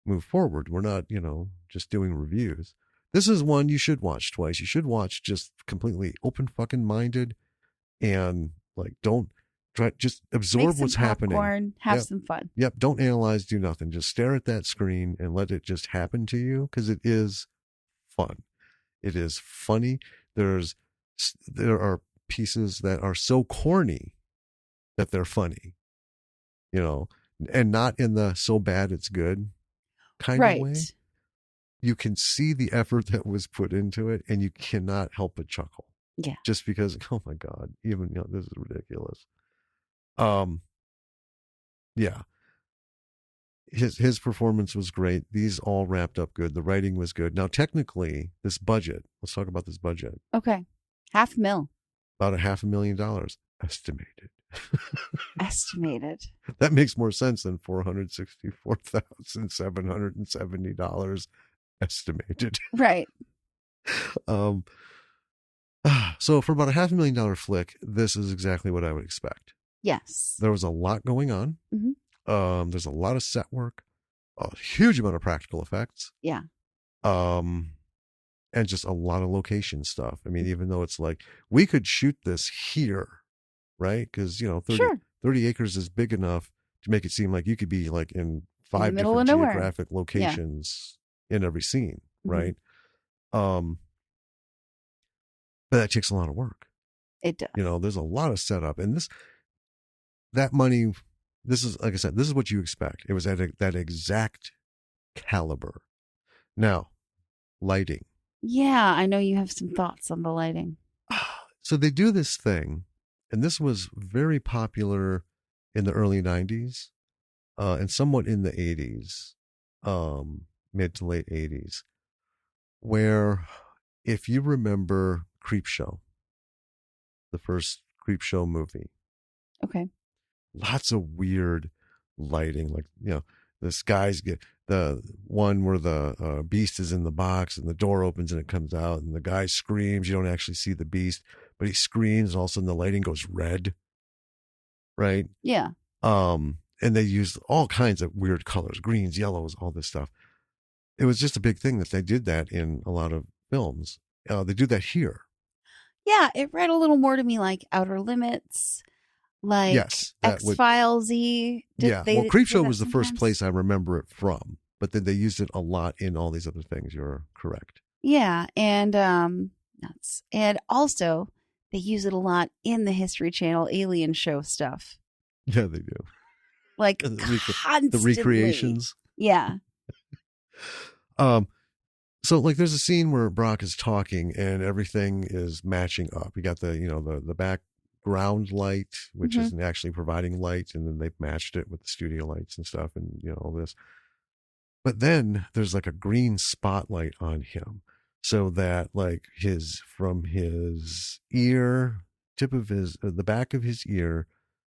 move forward. We're not, you know, just doing reviews. This is one you should watch twice. You should watch just completely open fucking minded and like don't try, just absorb what's happening. Have some fun. Yep. Don't analyze, do nothing. Just stare at that screen and let it just happen to you because it is fun. It is funny. There are pieces that are so corny that they're funny, you know, and not in the so bad it's good kind of way. You can see the effort that was put into it and you cannot help but chuckle. Yeah. Just because, oh my God, even, you know, this is ridiculous. Yeah. His performance was great. These all wrapped up good. The writing was good. Now, technically, this budget, let's talk about this budget. Okay. $500,000. About $500,000 estimated. Estimated. That makes more sense than $464,770 estimated. Right. So for about $500,000 flick, this is exactly what I would expect. Yes. There was a lot going on. Mm-hmm. There's a lot of set work, a huge amount of practical effects. Yeah. And just a lot of location stuff. I mean, even though it's like, we could shoot this here, right? Because, you know, 30 acres is big enough to make it seem like you could be like in 5 different geographic locations in every scene, right? But that takes a lot of work. It does. You know, there's a lot of setup. And that money, this is, like I said, this is what you expect. It was at that exact caliber. Now, lighting. Yeah, I know you have some thoughts on the lighting. So they do this thing, and this was very popular in the early 90s and somewhat in the 80s, mid to late 80s, where if you remember Creepshow, the first Creepshow movie. Okay. lots of weird lighting, like, this guy's get the one where the beast is in the box and the door opens and it comes out and the guy screams. You don't actually see the beast, but he screams. And all of a sudden the lighting goes red. Right. Yeah. And they used all kinds of weird colors, greens, yellows, all this stuff. It was just a big thing that they did that in a lot of films. They do that here. Yeah, it read a little more to me like Outer Limits, like Yes, X-Files-y. Creepshow was the first place I remember it from, but then they used it a lot in all these other things. You're correct. Yeah, and nuts. And also, they use it a lot in the History Channel alien show stuff. Yeah, they do. Like constantly. The recreations. Yeah. So like there's a scene where Brock is talking and everything is matching up. You got the background light, which isn't actually providing light, and then they've matched it with the studio lights and stuff and all this. But then there's like a green spotlight on him, so that like from his ear, the back of his ear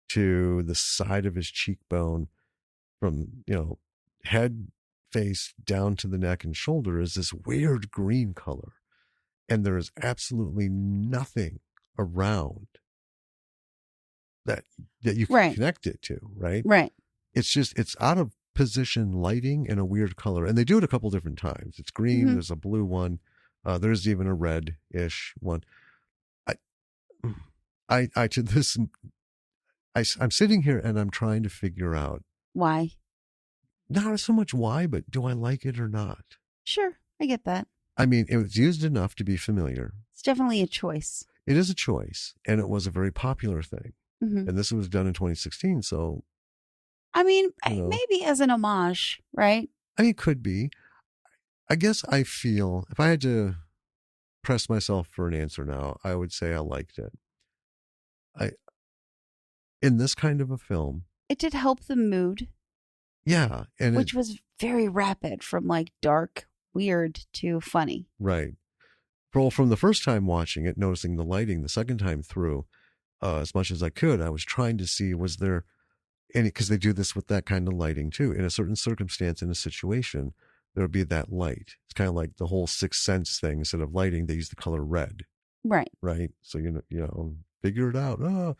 to the side of his cheekbone, from head, face down to the neck and shoulder, is this weird green color, and there is absolutely nothing around that you can connect it to, right? It's out of position lighting and a weird color, and they do it a couple different times. It's green, there's a blue one, there's even a red-ish one. I'm sitting here and I'm trying to figure out why. Not so much why, but do I like it or not? Sure, I get that. I mean, it was used enough to be familiar. It's definitely a choice. It is a choice, and it was a very popular thing. Mm-hmm. And this was done in 2016, so... I mean, maybe as an homage, right? I mean, it could be. I guess I feel, if I had to press myself for an answer now, I would say I liked it. In this kind of a film... It did help the mood. Yeah. Which was very rapid, from like dark, weird to funny. Right. Well, from the first time watching it, noticing the lighting, the second time through, as much as I could, I was trying to see, was there any, because they do this with that kind of lighting too. In a certain circumstance, in a situation, there would be that light. It's kind of like the whole Sixth Sense thing. Instead of lighting, they use the color red. Right. Right. So, figure it out.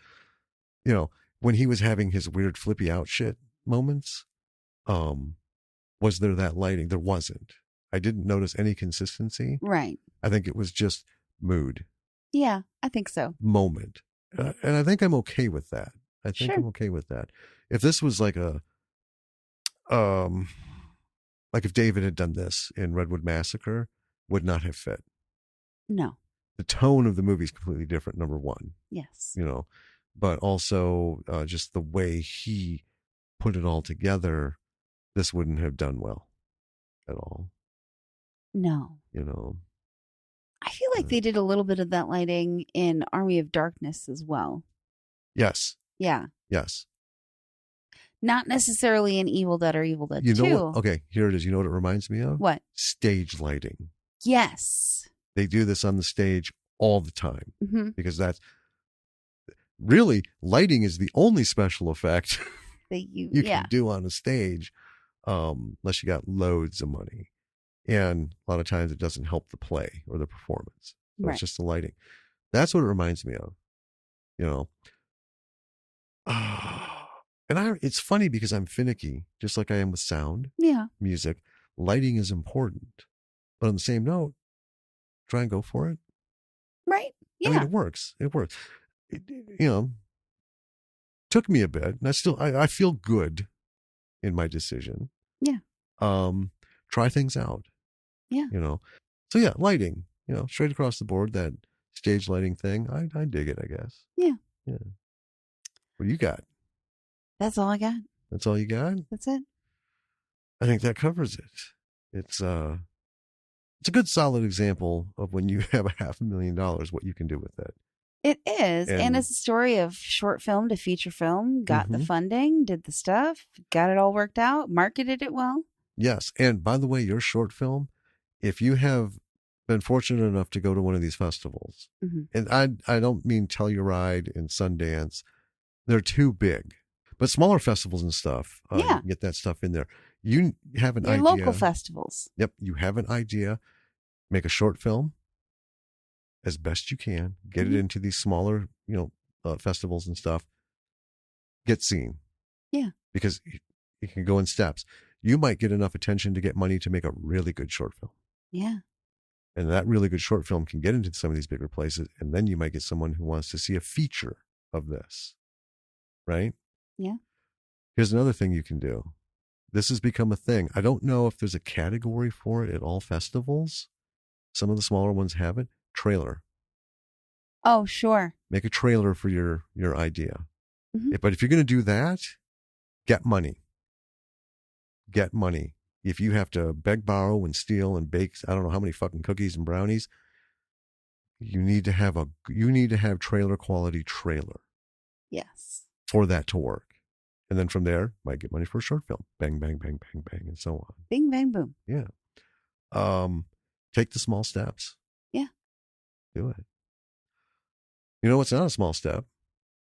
When he was having his weird flippy out shit moments, was there that lighting? There wasn't. I didn't notice any consistency. Right. I think it was just mood. Yeah, I think so. Moment. And I think I'm okay with that. I'm okay with that. If this was like like if David had done this in Redwood Massacre, would not have fit. No. The tone of the movie is completely different, number one. Yes. But also just the way he put it all together, this wouldn't have done well at all. No. I feel like they did a little bit of that lighting in Army of Darkness as well. Yes. Yeah. Yes. Not necessarily in Evil Dead or Evil Dead 2. You know what? Okay, here it is. You know what it reminds me of? What? Stage lighting. Yes. They do this on the stage all the time, because that's really, lighting is the only special effect you can do on a stage, unless you got loads of money. And a lot of times it doesn't help the play or the performance. So It's just the lighting. That's what it reminds me of, And it's funny because I'm finicky, just like I am with sound, music. Lighting is important. But on the same note, try and go for it. Right. Yeah. I mean, it works. It works. Took me a bit, and I feel good in my decision. Yeah. Try things out. Yeah. So yeah, lighting. Straight across the board, that stage lighting thing. I dig it, I guess. Yeah. Yeah. What do you got? That's all I got. That's all you got? That's it. I think that covers it. It's a good solid example of when you have $500,000, what you can do with it. It is. And it's a story of short film to feature film, got the funding, did the stuff, got it all worked out, marketed it well. Yes. And by the way, your short film, if you have been fortunate enough to go to one of these festivals, and I don't mean Telluride and Sundance, they're too big. But smaller festivals and stuff, you Yeah. can get that stuff in there. You have an Your idea. local festivals. Yep. You have an idea. Make a short film as best you can. Get it into these smaller, festivals and stuff. Get seen. Yeah. Because it can go in steps. You might get enough attention to get money to make a really good short film. Yeah. And that really good short film can get into some of these bigger places. And then you might get someone who wants to see a feature of this. Right? Yeah. Here's another thing you can do. This has become a thing. I don't know if there's a category for it at all festivals. Some of the smaller ones have it. Trailer. Oh, sure. Make a trailer for your idea. Mm-hmm. But if you're going to do that, get money. Get money. If you have to beg, borrow, and steal and bake, I don't know how many fucking cookies and brownies, you need to have trailer quality trailer. Yes. For that to work. And then from there, might get money for a short film. Bang, bang, bang, bang, bang, and so on. Bing, bang, boom. Yeah. Take the small steps. Yeah. Do it. You know what's not a small step?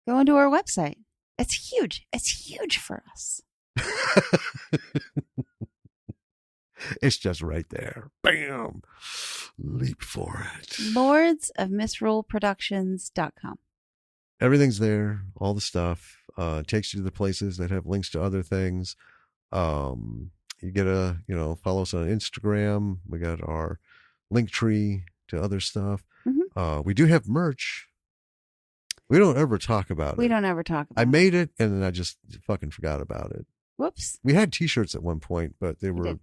Go into our website. It's huge. It's huge for us. It's just right there. Bam. Leap for it. lordsofmisruleproductions.com. Everything's there. All the stuff. Takes you to the places that have links to other things. You get follow us on Instagram. We got our link tree to other stuff. Mm-hmm. We do have merch. We don't ever talk about it. We don't ever talk about I made it and then I just fucking forgot about it. Whoops. We had t-shirts at one point, but they were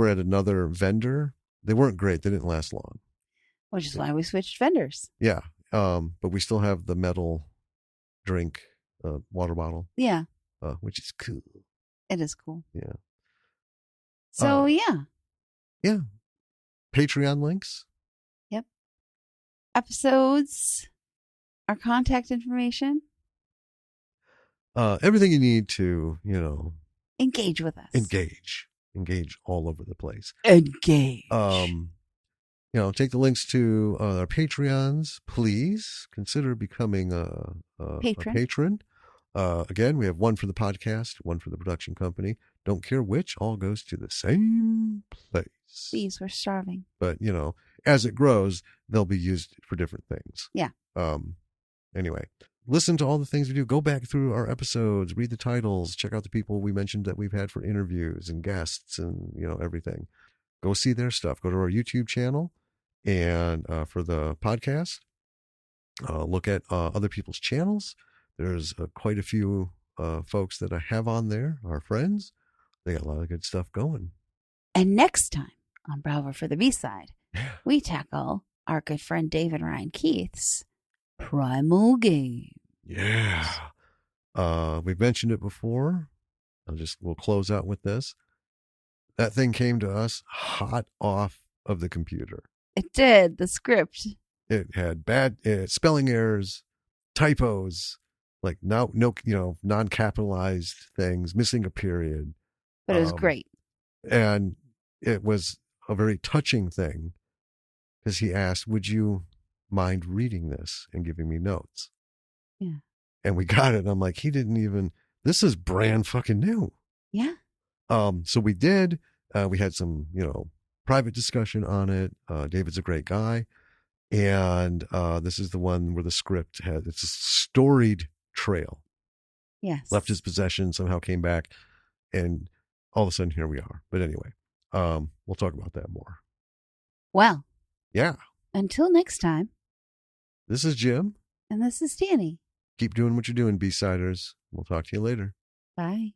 at another vendor. They weren't great. They didn't last long. Which is why we switched vendors. Yeah. But we still have the metal drink water bottle. Yeah. Which is cool. It is cool. Yeah. So, yeah. Yeah. Patreon links. Yep. Episodes. Our contact information. Everything you need to, engage with us. Engage all over the place. Engage. Take the links to our Patreons. Please consider becoming a patron. Again, we have one for the podcast, one for the production company. Don't care which, all goes to the same place. Please, we're starving. But, as it grows, they'll be used for different things. Yeah. Anyway, listen to all the things we do. Go back through our episodes, read the titles, check out the people we mentioned that we've had for interviews and guests and, everything. Go see their stuff. Go to our YouTube channel. And for the podcast, look at other people's channels. There's quite a few folks that I have on there, our friends. They got a lot of good stuff going. And next time on Bravo for the B-Side, we tackle our good friend David Ryan Keith's Primal Game. Yeah. We've mentioned it before. We'll close out with this. That thing came to us hot off of the computer. It did. The script. It had bad spelling errors, typos, like no, non-capitalized things, missing a period. But it was great. And it was a very touching thing because he asked, would you mind reading this and giving me notes? Yeah. And we got it. And I'm like, this is brand fucking new. Yeah. So we did. We had some, private discussion on it. David's a great guy. And this is the one where the script it's a storied trail. Yes. Left his possession, somehow came back, and all of a sudden here we are. But anyway, we'll talk about that more. Well. Yeah. Until next time. This is Jim. And this is Danny. Keep doing what you're doing, B-Siders. We'll talk to you later. Bye.